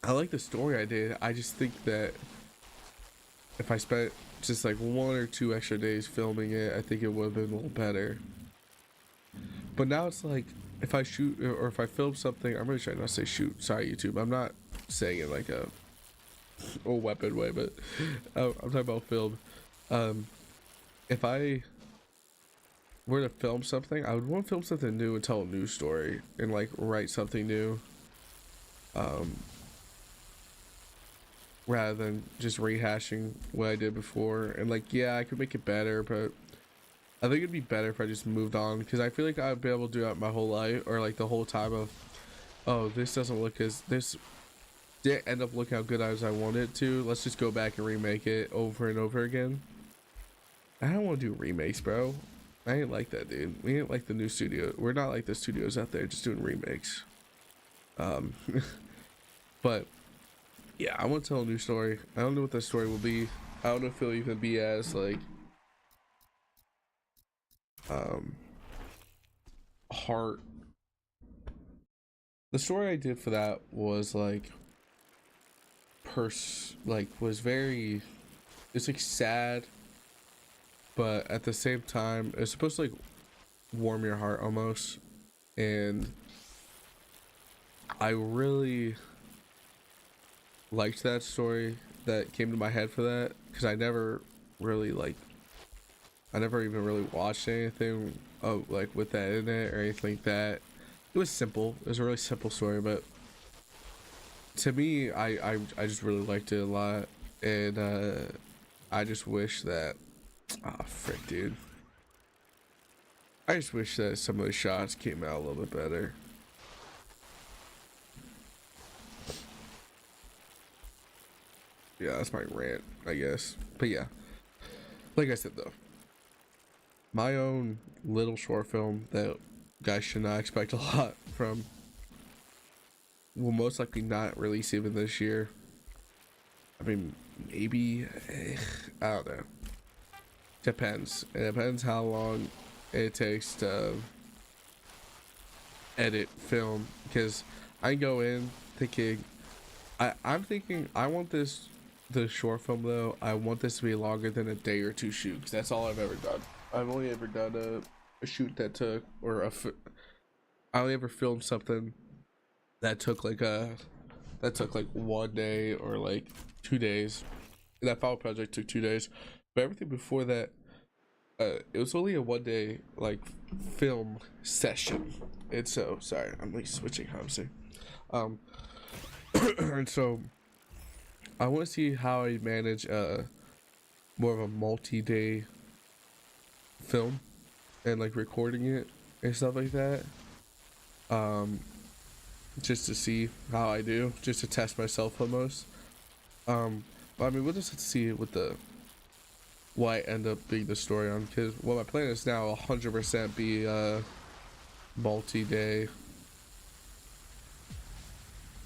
I like the story I did. I just think that if I spent just like 1 or 2 extra days filming it, I think it would have been a little better. But now it's like, if I shoot or if I film something, I'm really trying not to say shoot. Sorry, YouTube. I'm not saying it like a weapon way, but I'm talking about film. If I were to film something, I would want to film something new and tell a new story and like write something new. Rather than just rehashing what I did before. And like, yeah, I could make it better, but I think it'd be better if I just moved on, because I feel like I'd be able to do that my whole life, or like the whole time of, oh, this doesn't look as, this didn't end up looking how good as I wanted it to. Let's just go back and remake it over and over again. I don't want to do remakes, bro. I ain't like that, dude. We ain't like the new studio. We're not like the studios out there just doing remakes. But yeah, I want to tell a new story. I don't know what the story will be. I don't know if it'll even be as like heart. The story I did for that was like was very, it's like sad, but at the same time it's supposed to like warm your heart almost. And I really liked that story that came to my head for that, because I never even really watched anything of like with that in it or anything like that. It was simple. It was a really simple story, but to me, I just really liked it a lot, and I just wish that, frick, dude. I just wish that some of the shots came out a little bit better. Yeah, that's my rant, I guess. But yeah, like I said though, my own little short film that guys should not expect a lot from will most likely not release even this year. I mean, maybe, I don't know. Depends. It depends how long it takes to edit film, because I go in thinking, I'm thinking I want the short film though, I want this to be longer than a day or two shoot, because that's all I've ever done. I've only ever done a shoot that took, I only ever filmed something that took like 1 day or like 2 days. That final project took 2 days, but everything before that, it was only a 1 day like film session. And so, sorry, I'm like switching how I'm saying. And so I want to see how I manage more of a multi-day film and like recording it and stuff like that, just to see how I do, just to test myself almost. But I mean, we'll just have to see what I end up being the story on, because my plan is now 100% be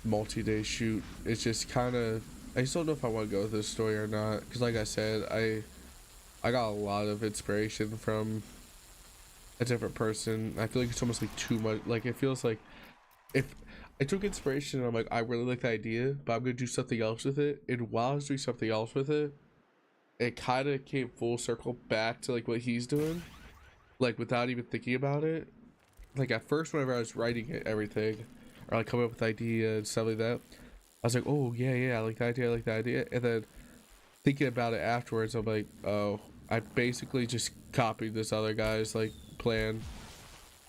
multi-day shoot. It's just kind of, I just don't know if I want to go with this story or not, because like I said, I got a lot of inspiration from a different person. I feel like it's almost like too much. Like, it feels like if I took inspiration and I'm like, I really like the idea, but I'm gonna do something else with it, and while I was doing something else with it, it kind of came full circle back to like what he's doing, like without even thinking about it. Like at first, whenever I was writing it, everything, or like coming up with idea and stuff like that, I was like, oh yeah, I like the idea, and then thinking about it afterwards, I'm like, oh, I basically just copied this other guy's like plan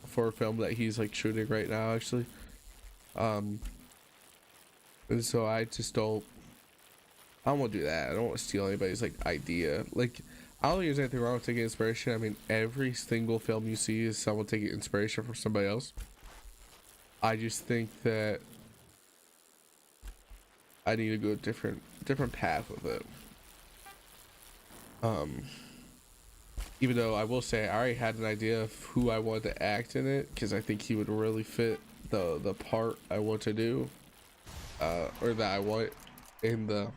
for a film that he's like shooting right now, actually. And so I don't want to do that. I don't want to steal anybody's like idea. Like, I don't think there's anything wrong with taking inspiration. I mean, every single film you see is someone taking inspiration from somebody else. I just think that I need to go a different path with it. Even though I will say I already had an idea of who I wanted to act in it, because I think he would really fit the part I want to do, or that I want in the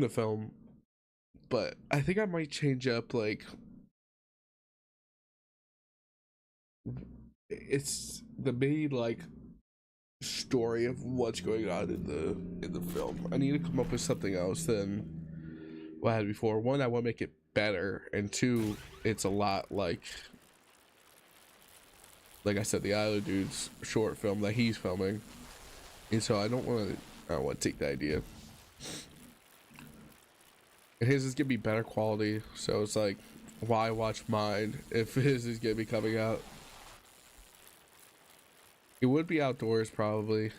film. But I think I might change up, like, it's the main like story of what's going on in the film. I need to come up with something else than what I had before. One, I want to make it better, and two, it's a lot like I said, the Isla Dude's short film that he's filming, and so I don't want to take the idea. And his is gonna be better quality, so it's like, why watch mine if his is gonna be coming out? It would be outdoors probably,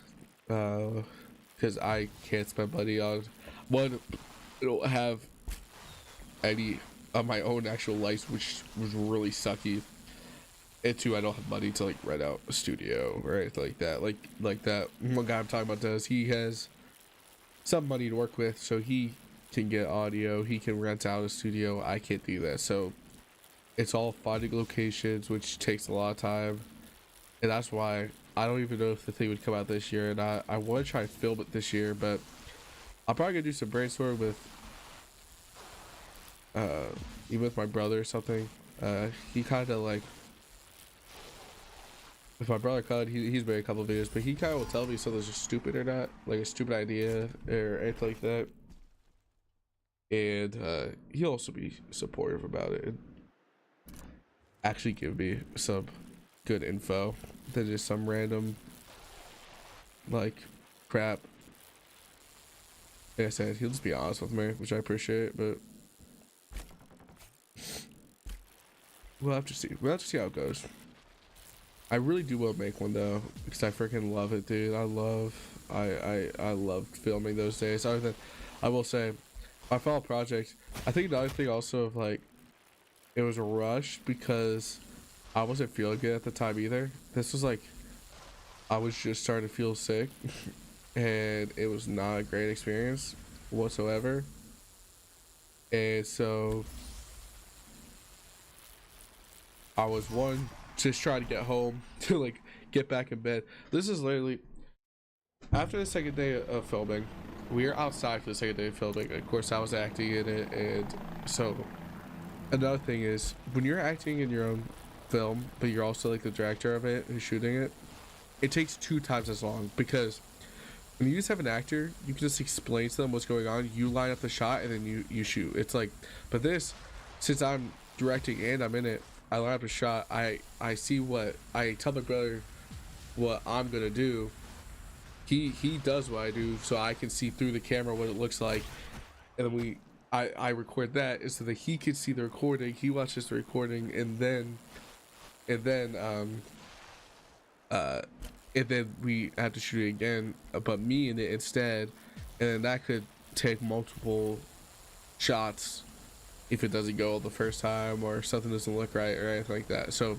because I can't spend money on one. I don't have any of my own actual lights, which was really sucky. And two, I don't have money to like rent out a studio or anything like that. Like that one guy I'm talking about does. He has some money to work with, so he can get audio. He can rent out a studio. I can't do that, so it's all finding locations, which takes a lot of time, and that's why I don't even know if the thing would come out this year. And I want to try and film it this year, but I'm probably gonna do some brainstorming with even with my brother or something. He kind of like, if my brother could, he's made a couple of videos, but he kind of will tell me if something's just stupid or not, like a stupid idea or anything like that. And he'll also be supportive about it and actually give me some good info than just some random like crap. Like I said, he'll just be honest with me, which I appreciate, but we'll have to see. We'll have to see how it goes. I really do want to make one though, because I freaking love it, dude. I loved filming those days. Other than, I will say, my final project, I think another thing also of like, it was a rush because I wasn't feeling good at the time either. This was like, I was just starting to feel sick and it was not a great experience whatsoever. And so I was just trying to get home to like get back in bed. This is literally after the second day of filming. We are outside for the second day of filming. Of course, I was acting in it, and so another thing is when you're acting in your own film, but you're also like the director of it who's shooting it, it takes 2 times as long, because when you just have an actor, you can just explain to them what's going on. You line up the shot and then you shoot. It's like, but this, since I'm directing and I'm in it, I line up a shot. I see what I tell my brother what I'm gonna do. He does what I do, so I can see through the camera what it looks like, and then I record that so that he can see the recording. He watches the recording, and then we have to shoot it again, but me in it instead, and then that could take multiple shots if it doesn't go the first time or something doesn't look right or anything like that. So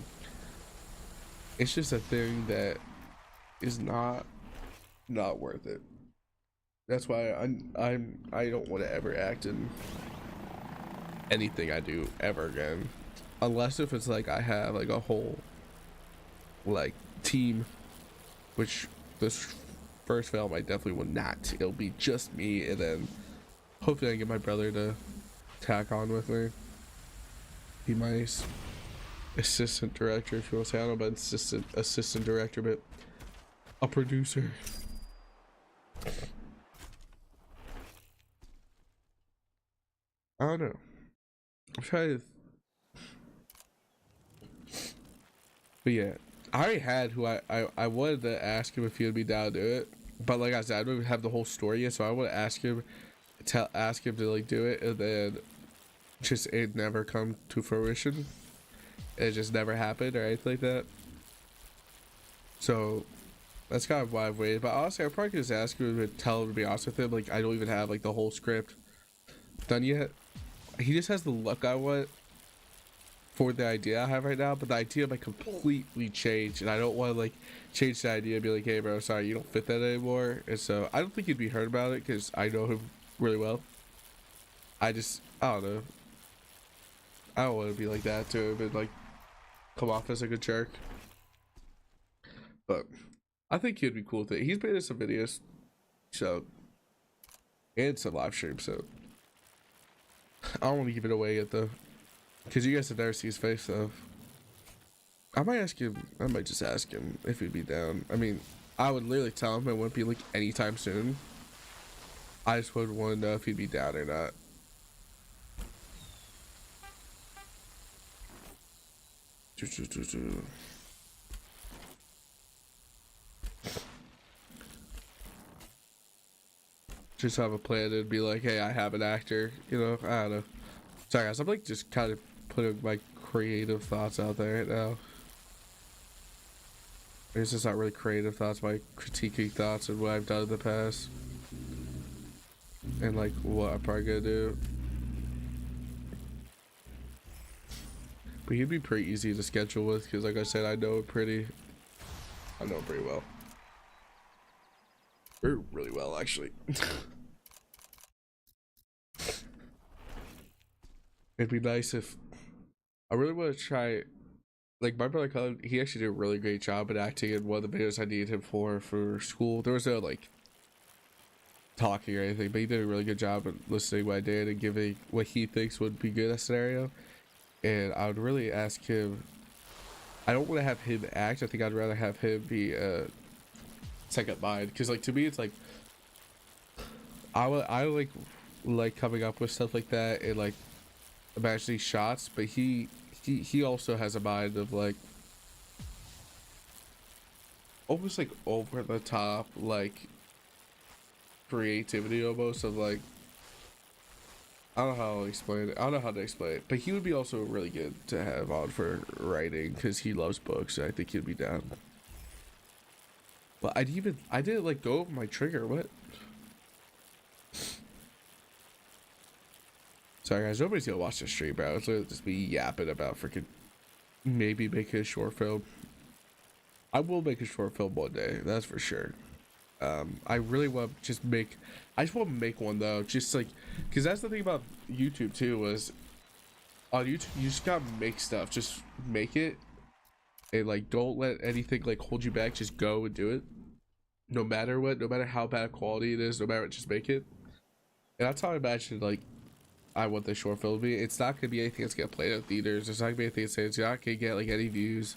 it's just a thing that is not worth it. That's why I don't want to ever act in anything I do ever again, unless if it's like I have like a whole like team, which this first film I definitely would not. It'll be just me, and then hopefully I can get my brother to tack on with me, be my assistant director, if you want to say. I don't know about assistant director, but a producer. I don't know. I'm trying to, but yeah, I already had who I wanted to ask him if he would be down to do it, but like I said, I don't even have the whole story yet, so I want to ask him to like do it, and then just it never come to fruition. It just never happened or anything like that. So that's kind of why I've waited. But honestly, I probably could just ask him to tell him, to be honest with him, like I don't even have like the whole script done yet. He just has the look I want for the idea I have right now, but the idea might completely change, and I don't want to like change the idea and be like, hey bro, sorry, you don't fit that anymore. And so I don't think he'd be hurt about it because I know him really well. I don't know. I don't want to be like that to him and like come off as like a jerk. But I think he'd be cool with it. He's made us some videos, so, and some live streams, so I don't want to give it away yet though, because you guys have never seen his face. So I might just ask him if he'd be down. I mean, I would literally tell him it wouldn't be like anytime soon. I just would want to know if he'd be down or not. Just have a plan and be like, hey, I have an actor, you know. I don't know. Sorry guys, I'm like just kind of putting my creative thoughts out there right now. It's just not really creative thoughts, my critiquing thoughts and what I've done in the past. And like what I'm probably gonna do. But he'd be pretty easy to schedule with because like I said, I know him pretty well. Really well actually. It'd be nice if I really want to try, like my brother Cullen, he actually did a really great job at acting in one of the videos I needed him for school. There was no like talking or anything, but he did a really good job at listening what I did and giving what he thinks would be good in a scenario. And I would really ask him, I don't want to have him act, I think I'd rather have him be a second mind, because like to me it's like I like coming up with stuff like that and like imagining shots, but he also has a mind of like almost like over the top like creativity almost of like I don't know how to explain it. I don't know how to explain it, but he would be also really good to have on for writing because he loves books. I think he'd be down. But I didn't like go over my trigger. What? Sorry guys, nobody's gonna watch the stream, bro. It's literally just me yapping about freaking maybe making a short film. I will make a short film one day, that's for sure. I really want to just make, I just want to make one though, just like, because that's the thing about YouTube too, was on YouTube you just gotta make stuff, just make it, and like don't let anything like hold you back, just go and do it, no matter what, no matter how bad quality it is, no matter what, just make it. And that's how I imagine like I want the short film to be. It's not gonna be anything that's gonna play in theaters, it's not gonna be anything that's not gonna get like any views,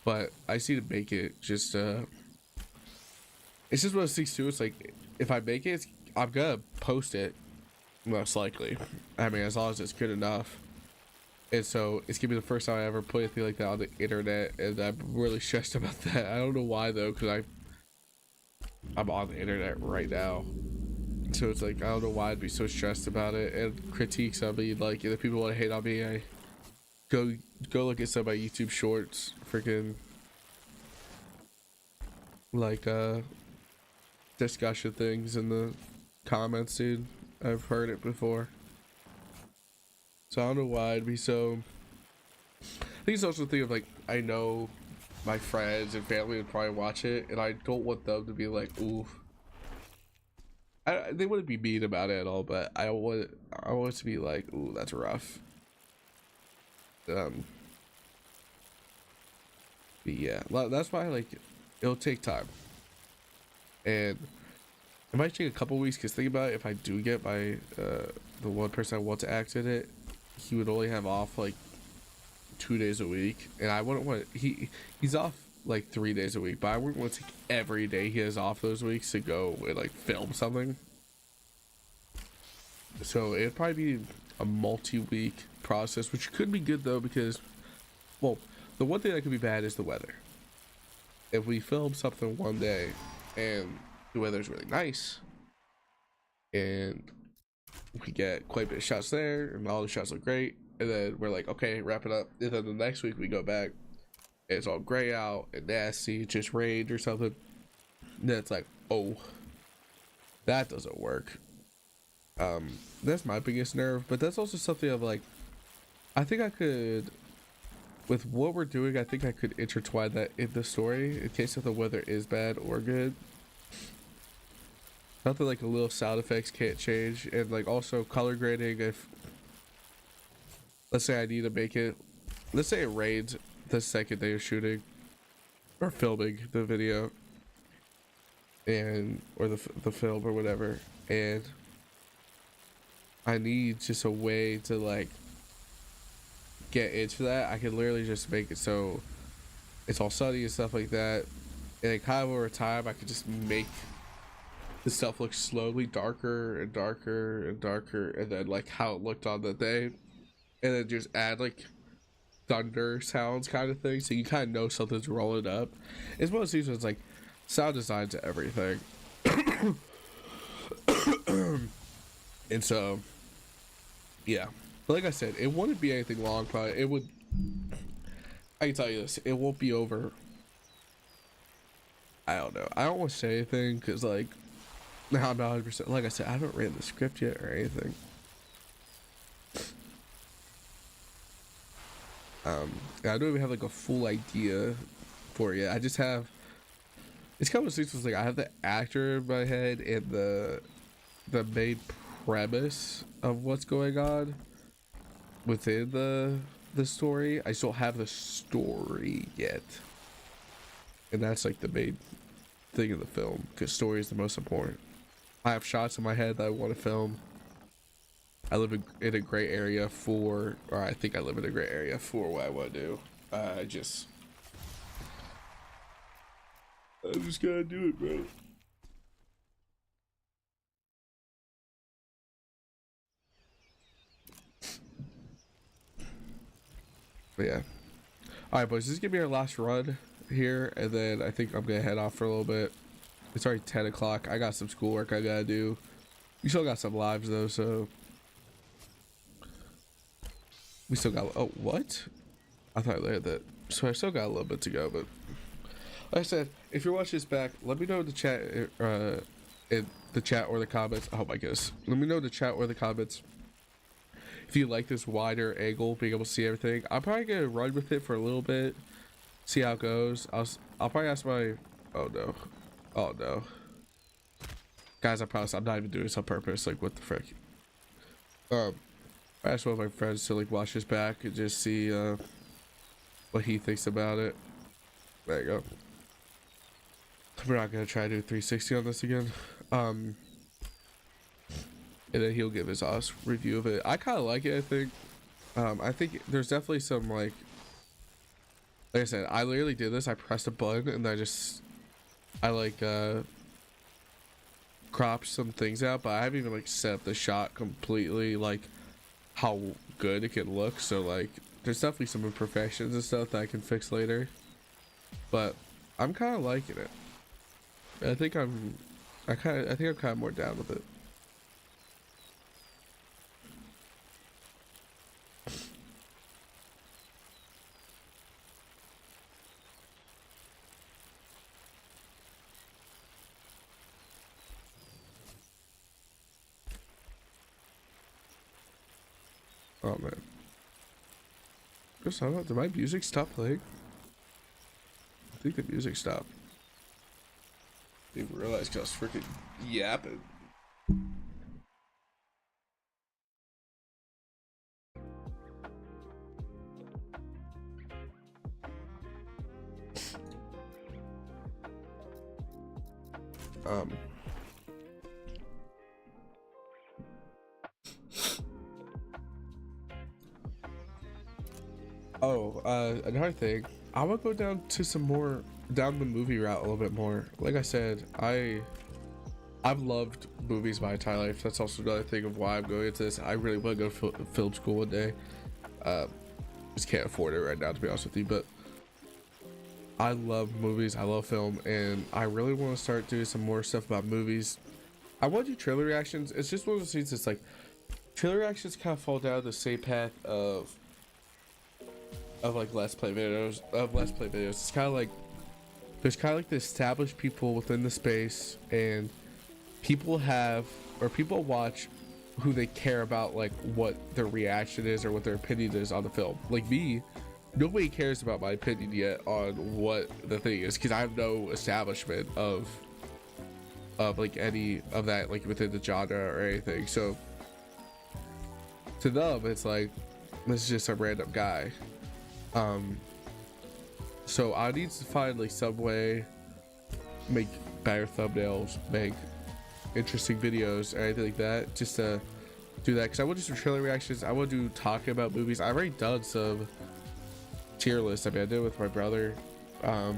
but I see to make it just it's just one of those things too. It's like if I make it, I'm gonna post it most likely. I mean, as long as it's good enough. And so it's gonna be the first time I ever put anything like that on the internet, and I'm really stressed about that. I don't know why though, because I'm on the internet right now. So it's like I don't know why I'd be so stressed about it. And critiques on me, like if people want to hate on me, I go look at some of my YouTube shorts, freaking like discussion things in the comments, dude. I've heard it before, so I don't know why I'd be so. I think it's also a thing of like I know my friends and family would probably watch it, and I don't want them to be like, ooh. They wouldn't be mean about it at all, but I want it to be like, ooh, that's rough. But yeah, that's why like it'll take time. And it might take a couple weeks, because think about it, if I do get my the one person I want to act in it, he would only have off like 2 days a week, and I wouldn't want he's off like 3 days a week, but I wouldn't want to take every day he has off those weeks to go and like film something. So it'd probably be a multi-week process, which could be good though, because well, the one thing that could be bad is the weather. If we film something one day and the weather's really nice and we get quite a bit of shots there and all the shots look great, and then we're like, okay, wrap it up, and then the next week we go back and it's all gray out and nasty, it just rained or something, and then it's like, oh, that doesn't work. That's my biggest nerve, but that's also something of like, I think I could, with what we're doing, I think I could intertwine that in the story in case if the weather is bad or good. Nothing like a little sound effects can't change, and like also color grading. If let's say I need to make it, let's say it rains the second day of shooting or filming the video, and or the film or whatever, and I need just a way to like get into that. I can literally just make it so it's all sunny and stuff like that, and then kind of over time I could just make the stuff look slowly darker and darker and darker, and then like how it looked on the day, and then just add like thunder sounds kind of thing, so you kind of know something's rolling up. It's one of these ones like sound design to everything. And so yeah, but like I said, it wouldn't be anything long. Probably it would, I can tell you this, it won't be over, I don't know, I don't want to say anything because like now I'm not 100%, like I said, I haven't read the script yet or anything. I don't even have like a full idea for it yet. I just have, it's kind of things like I have the actor in my head and the main premise of what's going on within the story. I just don't have the story yet, and that's like the main thing of the film, because story is the most important. I have shots in my head that I want to film. I live in a great area for, or I think I live in a great area for what I want to do. I just gotta do it, bro. But yeah. Alright, boys, this is gonna be our last run here, and then I think I'm gonna head off for a little bit. It's already 10 o'clock. I got some schoolwork I gotta do. We still got some lives though, so we still got, oh, what? I thought I had that. So I still got a little bit to go, but like I said, if you're watching this back, let me know in the chat, in the chat or the comments. Oh my goodness. Let me know in the chat or the comments if you like this wider angle, being able to see everything. I'm probably gonna run with it for a little bit, see how it goes. I'll probably ask my, oh no, guys, I promise I'm not even doing this on purpose. Like, what the frick? I asked one of my friends to like watch this back and just see what he thinks about it. There you go. We're not gonna try to do 360 on this again. And then he'll give his honest review of it. I kind of like it. I think there's definitely some like I said, I literally did this. I pressed a button and I like cropped some things out, but I haven't even like set up the shot completely, like how good it can look. So like there's definitely some imperfections and stuff that I can fix later, but I'm kind of liking it. I think I'm kind of more down with it. Oh man. Did my music stop playing? I think the music stopped. Didn't realize because I was freaking yapping. Another thing, I would go down the movie route a little bit more. Like I said, I've loved movies my entire life. That's also another thing of why I'm going into this. I really want to go to film school one day. Just can't afford it right now, to be honest with you, but I love movies, I love film, and I really want to start doing some more stuff about movies. I want to do trailer reactions. It's just one of those things. It's like trailer reactions kind of fall down the same path of like let's play videos. It's kind of like there's kind of like the established people within the space, and people watch who they care about, like what their reaction is or what their opinion is on the film. Like me, nobody cares about my opinion yet on what the thing is, because I have no establishment of like any of that like within the genre or anything. So to them it's like this is just a random guy. So I need to find like some way, make better thumbnails, make interesting videos or anything like that, just to do that, because I want to do some trailer reactions. I want to do talking about movies. I've already done some tier lists. I mean, I did it with my brother. I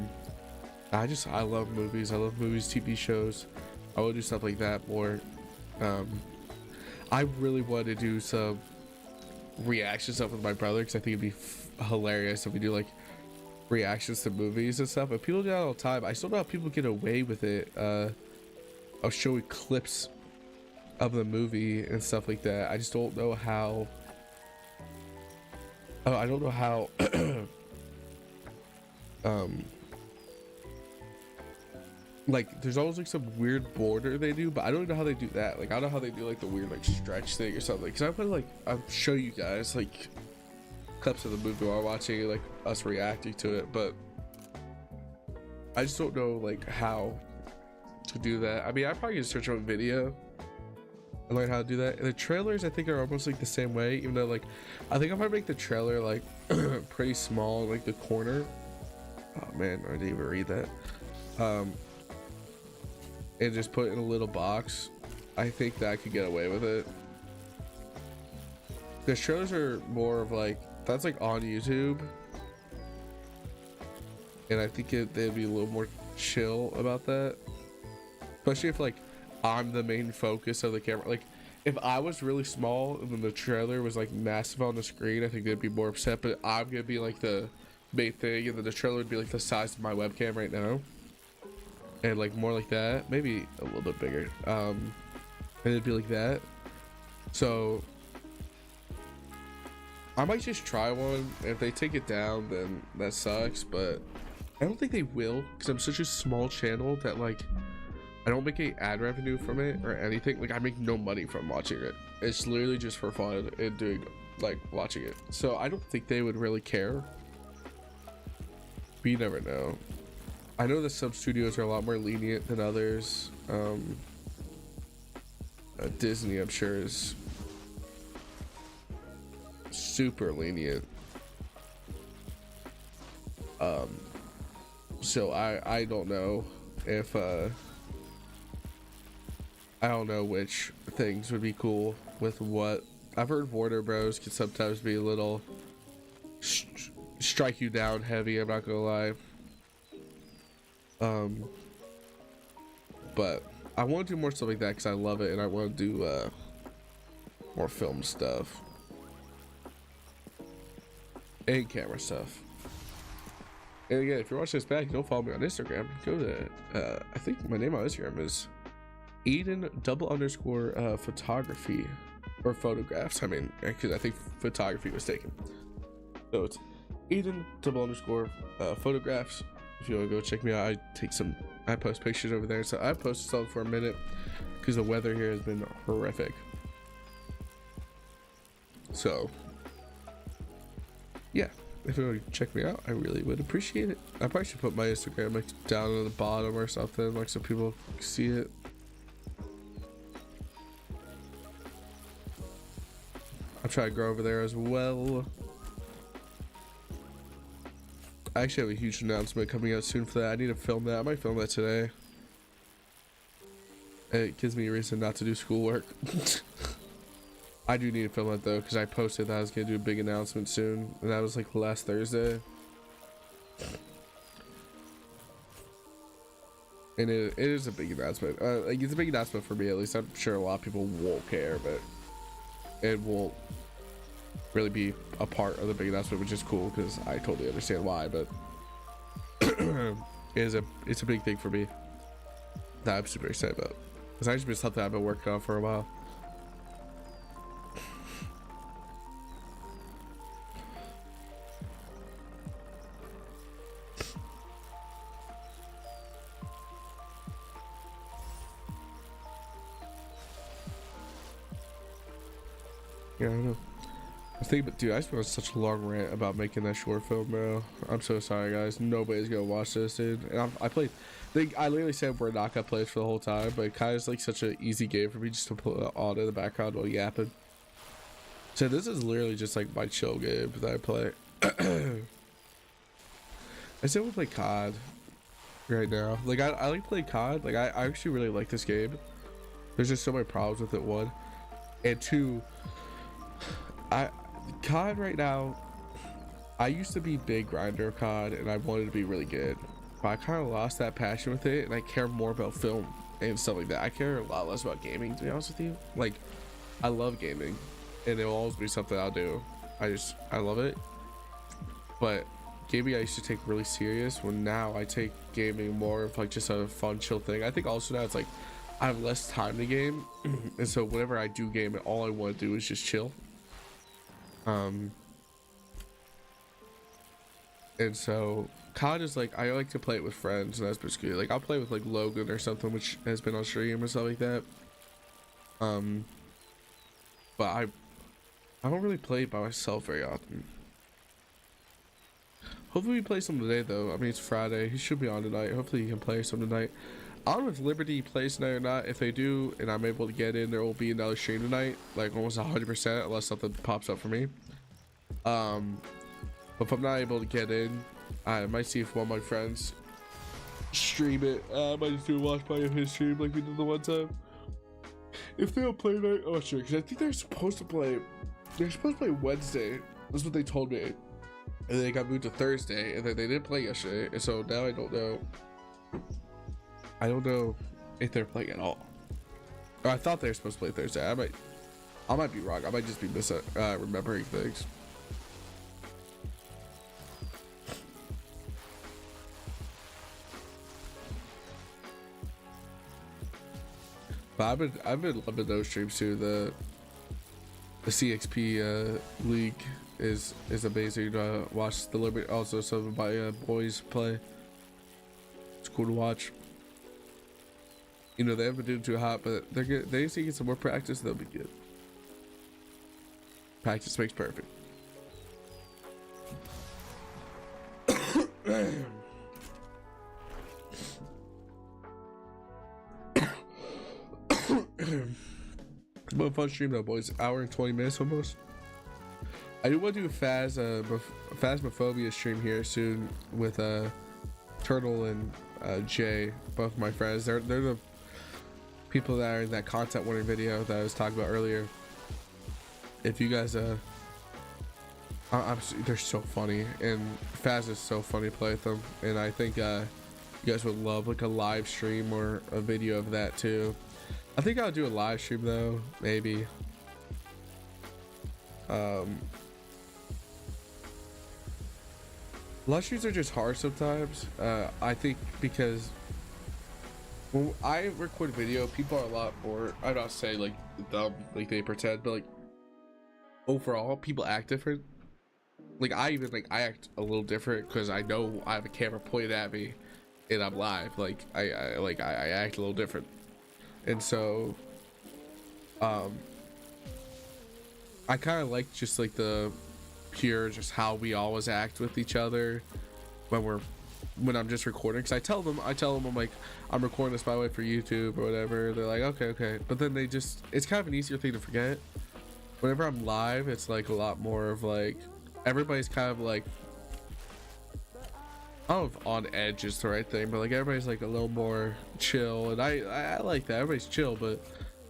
love movies. I love movies, TV shows. I want to do stuff like that more. I really want to do some reaction stuff with my brother, because I think it'd be hilarious if we do like reactions to movies and stuff. But people do that all the time. I still know how people get away with it. I'll show you clips of the movie and stuff like that. I just don't know how. Oh, I don't know how. Like there's always like some weird border they do, but I don't know how they do that. Like I don't know how they do like the weird like stretch thing or something. Because I'm gonna like I'll show you guys like clips of the movie while watching like us reacting to it, but I just don't know like how to do that. I mean, I probably just search on video and learn how to do that. And the trailers I think are almost like the same way, even though like I think I'm gonna make the trailer like pretty small, like the corner. Oh man, I didn't even read that. And just put it in a little box. I think that I could get away with it. The trailers are more of like that's like on YouTube, and I think they'd be a little more chill about that, especially if like I'm the main focus of the camera. Like if I was really small and then the trailer was like massive on the screen, I think they'd be more upset. But I'm gonna be like the main thing, and then the trailer would be like the size of my webcam right now, and like more like that, maybe a little bit bigger, and it'd be like that. So I might just try one. If they take it down, then that sucks, but I don't think they will, because I'm such a small channel that like I don't make any ad revenue from it or anything. Like I make no money from watching it. It's literally just for fun and doing like watching it. So I don't think they would really care, but you never know. I know that some studios are a lot more lenient than others. Disney, I'm sure, is super lenient. So I don't know if I don't know which things would be cool with what. I've heard Warner Bros can sometimes be a little strike you down heavy, I'm not gonna lie. But I want to do more stuff like that because I love it, and I want to do more film stuff and camera stuff. And again, if you're watching this back, don't follow me on Instagram. Go to I think my name on Instagram is Eden_photography or photographs. I mean, because I think photography was taken, so it's Eden_photographs. If you want to go check me out, I post pictures over there. So I posted something for a minute because the weather here has been horrific. So yeah, if you want to check me out, I really would appreciate it. I probably should put my Instagram like down at the bottom or something, like so people see it. I'll try to grow over there as well. I actually have a huge announcement coming out soon for that. I need to film that. I might film that today. It gives me a reason not to do schoolwork. I do need to film that though, because I posted that I was going to do a big announcement soon, and that was like last Thursday. And it is a big announcement. Like it's a big announcement for me, at least. I'm sure a lot of people won't care, but it won't really be a part of the big announcement, which is cool because I totally understand why. But it's a big thing for me that I'm super excited about. It's actually been something I've been working on for a while. Yeah, I don't know. I was thinking, but dude, I just went on such a long rant about making that short film, bro. I'm so sorry, guys. Nobody's gonna watch this, dude. And I literally said we're not gonna play this for the whole time, but it kind of is like such an easy game for me just to put on in the background while yapping. So this is literally just like my chill game that I play. I still want to play COD right now. Like I like playing COD. Like I actually really like this game. There's just so many problems with it. One, and two, COD right now, I used to be big grinder of COD and I wanted to be really good, but I kind of lost that passion with it, and I care more about film and stuff like that. I care a lot less about gaming, to be honest with you. Like I love gaming and it will always be something I'll do. I love it, but gaming I used to take really serious, when now I take gaming more of like just a fun chill thing. I think also now it's like I have less time to game and so whenever I do game, all I want to do is just chill. And so COD is like, I like to play it with friends, and that's basically like I'll play with like Logan or something, which has been on stream or stuff like that. But I don't really play it by myself very often. Hopefully we play some today though. I mean, it's Friday, he should be on tonight. Hopefully he can play some tonight. I don't know if Liberty plays tonight or not. If they do and I'm able to get in, there will be another stream tonight, like almost 100%, unless something pops up for me. But if I'm not able to get in, I might see if one of my friends stream it. I might just do a watch party of his stream like we did the one time. If they don't play tonight, I'm not sure, because I think they're supposed to play Wednesday. That's what they told me. And then they got moved to Thursday, and then they didn't play yesterday, and so now I don't know. I don't know if they're playing at all. Or I thought they were supposed to play Thursday. I might be wrong. I might just be remembering things. But I've been loving those streams too. The CXP league is amazing to watch. The Liberty, also some of my boys play. It's cool to watch. You know, they haven't been doing too hot, but they're good. They need to get some more practice, they'll be good. Practice makes perfect. What a fun stream though, boys. Hour and 20 minutes almost. I do want to do a Phasmophobia stream here soon with Turtle and Jay, both my friends. They're the people that are in that content warning video that I was talking about earlier. If you guys they're so funny, and Phaz is so funny to play with them, and I think you guys would love like a live stream or a video of that too. I think I'll do a live stream though, maybe. Live streams are just hard sometimes. I think because when I record video, people are a lot more, I'm not saying like dumb, like they pretend, but like overall people act different. Like I act a little different because I know I have a camera pointed at me and I'm live. Like I act a little different. And so I kind of like just like the pure just how we always act with each other when I'm just recording, because I tell them I'm like, I'm recording this by the way for YouTube or whatever. They're like, okay, but then it's kind of an easier thing to forget. Whenever I'm live, it's like a lot more of like everybody's kind of like, I don't know if on edge is the right thing, but like everybody's like a little more chill, and I like that. Everybody's chill, but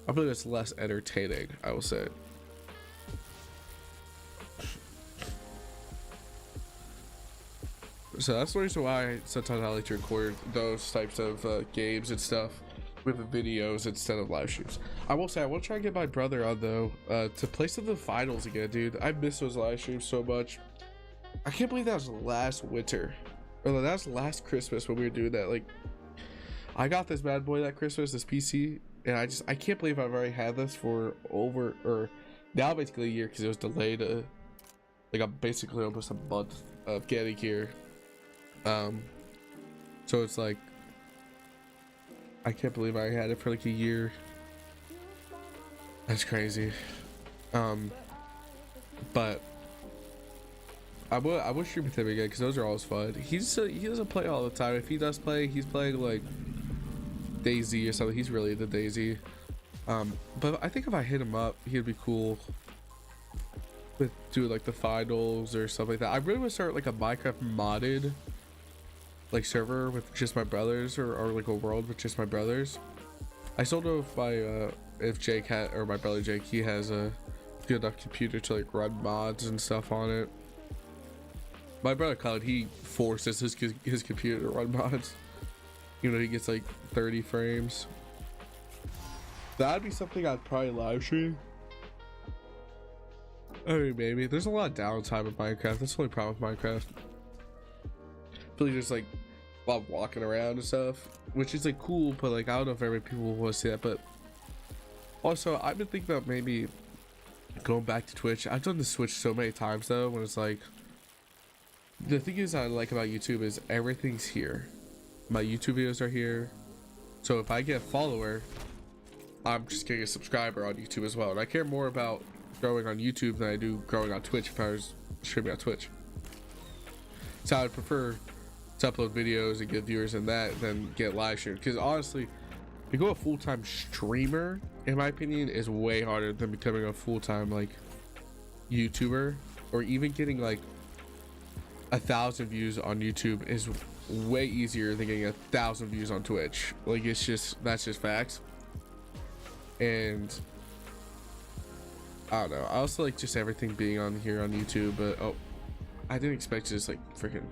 I believe it's less entertaining, I will say. So that's the reason why sometimes I like to record those types of games and stuff with videos instead of live streams. I will say I want to try and get my brother on though to play some of the finals again, dude. I miss those live streams so much. I can't believe that was last winter, or that was last Christmas when we were doing that. Like, I got this bad boy that Christmas, this PC, and I can't believe I've already had this for over, or now basically a year, because it was delayed like I'm basically almost a month of getting here. So it's like I can't believe I had it for like a year. That's crazy. But I would stream with him again because those are always fun. He doesn't play all the time. If he does play, he's playing like DayZ or something. He's really into DayZ. But I think if I hit him up, he'd be cool with doing like the finals or something like that. I really want to start like a Minecraft modded like server with just my brothers, or like a world with just my brothers. I still don't know if Jake or my brother Jake, he has a good enough computer to like run mods and stuff on it. My brother Colin, he forces his computer to run mods. You know, he gets like 30 frames. That'd be something I'd probably live stream. I mean, maybe there's a lot of downtime with Minecraft. That's the only problem with Minecraft. I feel like there's like a lot of walking around and stuff, which is like cool, but like I don't know if every people will want to see that. But also, I've been thinking about maybe going back to Twitch. I've done the Switch so many times though, when it's like, the thing is I like about YouTube is everything's here. My YouTube videos are here, so if I get a follower, I'm just getting a subscriber on YouTube as well. And I care more about growing on YouTube than I do growing on Twitch if I was streaming on Twitch. So I would prefer to upload videos and get viewers in that than get live stream, because honestly, to go a full-time streamer, in my opinion, is way harder than becoming a full-time like YouTuber, or even getting like 1,000 views on YouTube is way easier than getting 1,000 views on Twitch. Like, it's just, that's just facts. And I don't know, I also like just everything being on here on YouTube, but oh, I didn't expect to just like freaking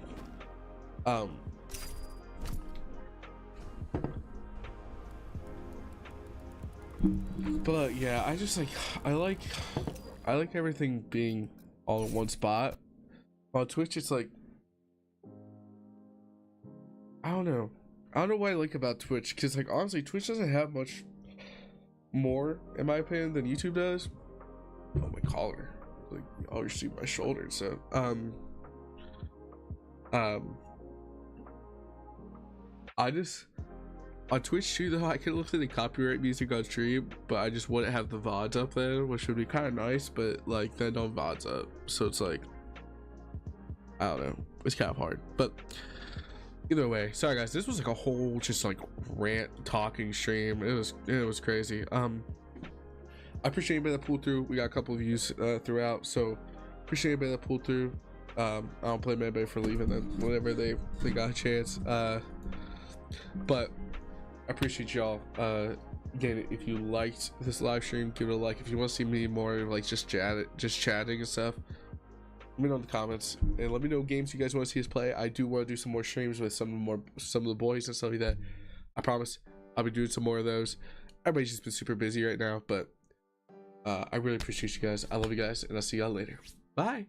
but yeah, I just like I like everything being all in one spot. On Twitch it's like, I don't know what I like about Twitch, because like honestly Twitch doesn't have much more in my opinion than YouTube does. Oh, my collar, like, oh, you see my shoulder. So I just on Twitch too though, I can listen to copyright music on stream, but I just wouldn't have the VODs up there, which would be kind of nice, but like then no VODs up, so it's like, I don't know, it's kind of hard. But either way, sorry guys, this was like a whole just like rant talking stream. It was crazy. I appreciate anybody that pulled through. We got a couple of views throughout, so appreciate anybody that pulled through. I don't blame anybody for leaving them whenever they got a chance. But I appreciate y'all. Again, if you liked this live stream, give it a like. If you want to see me more like just chatting and stuff, let me know in the comments, and let me know what games you guys want to see us play. I do want to do some more streams with some of the boys and stuff like that. I promise I'll be doing some more of those. Everybody's just been super busy right now, but I really appreciate you guys. I love you guys, and I'll see y'all later. Bye.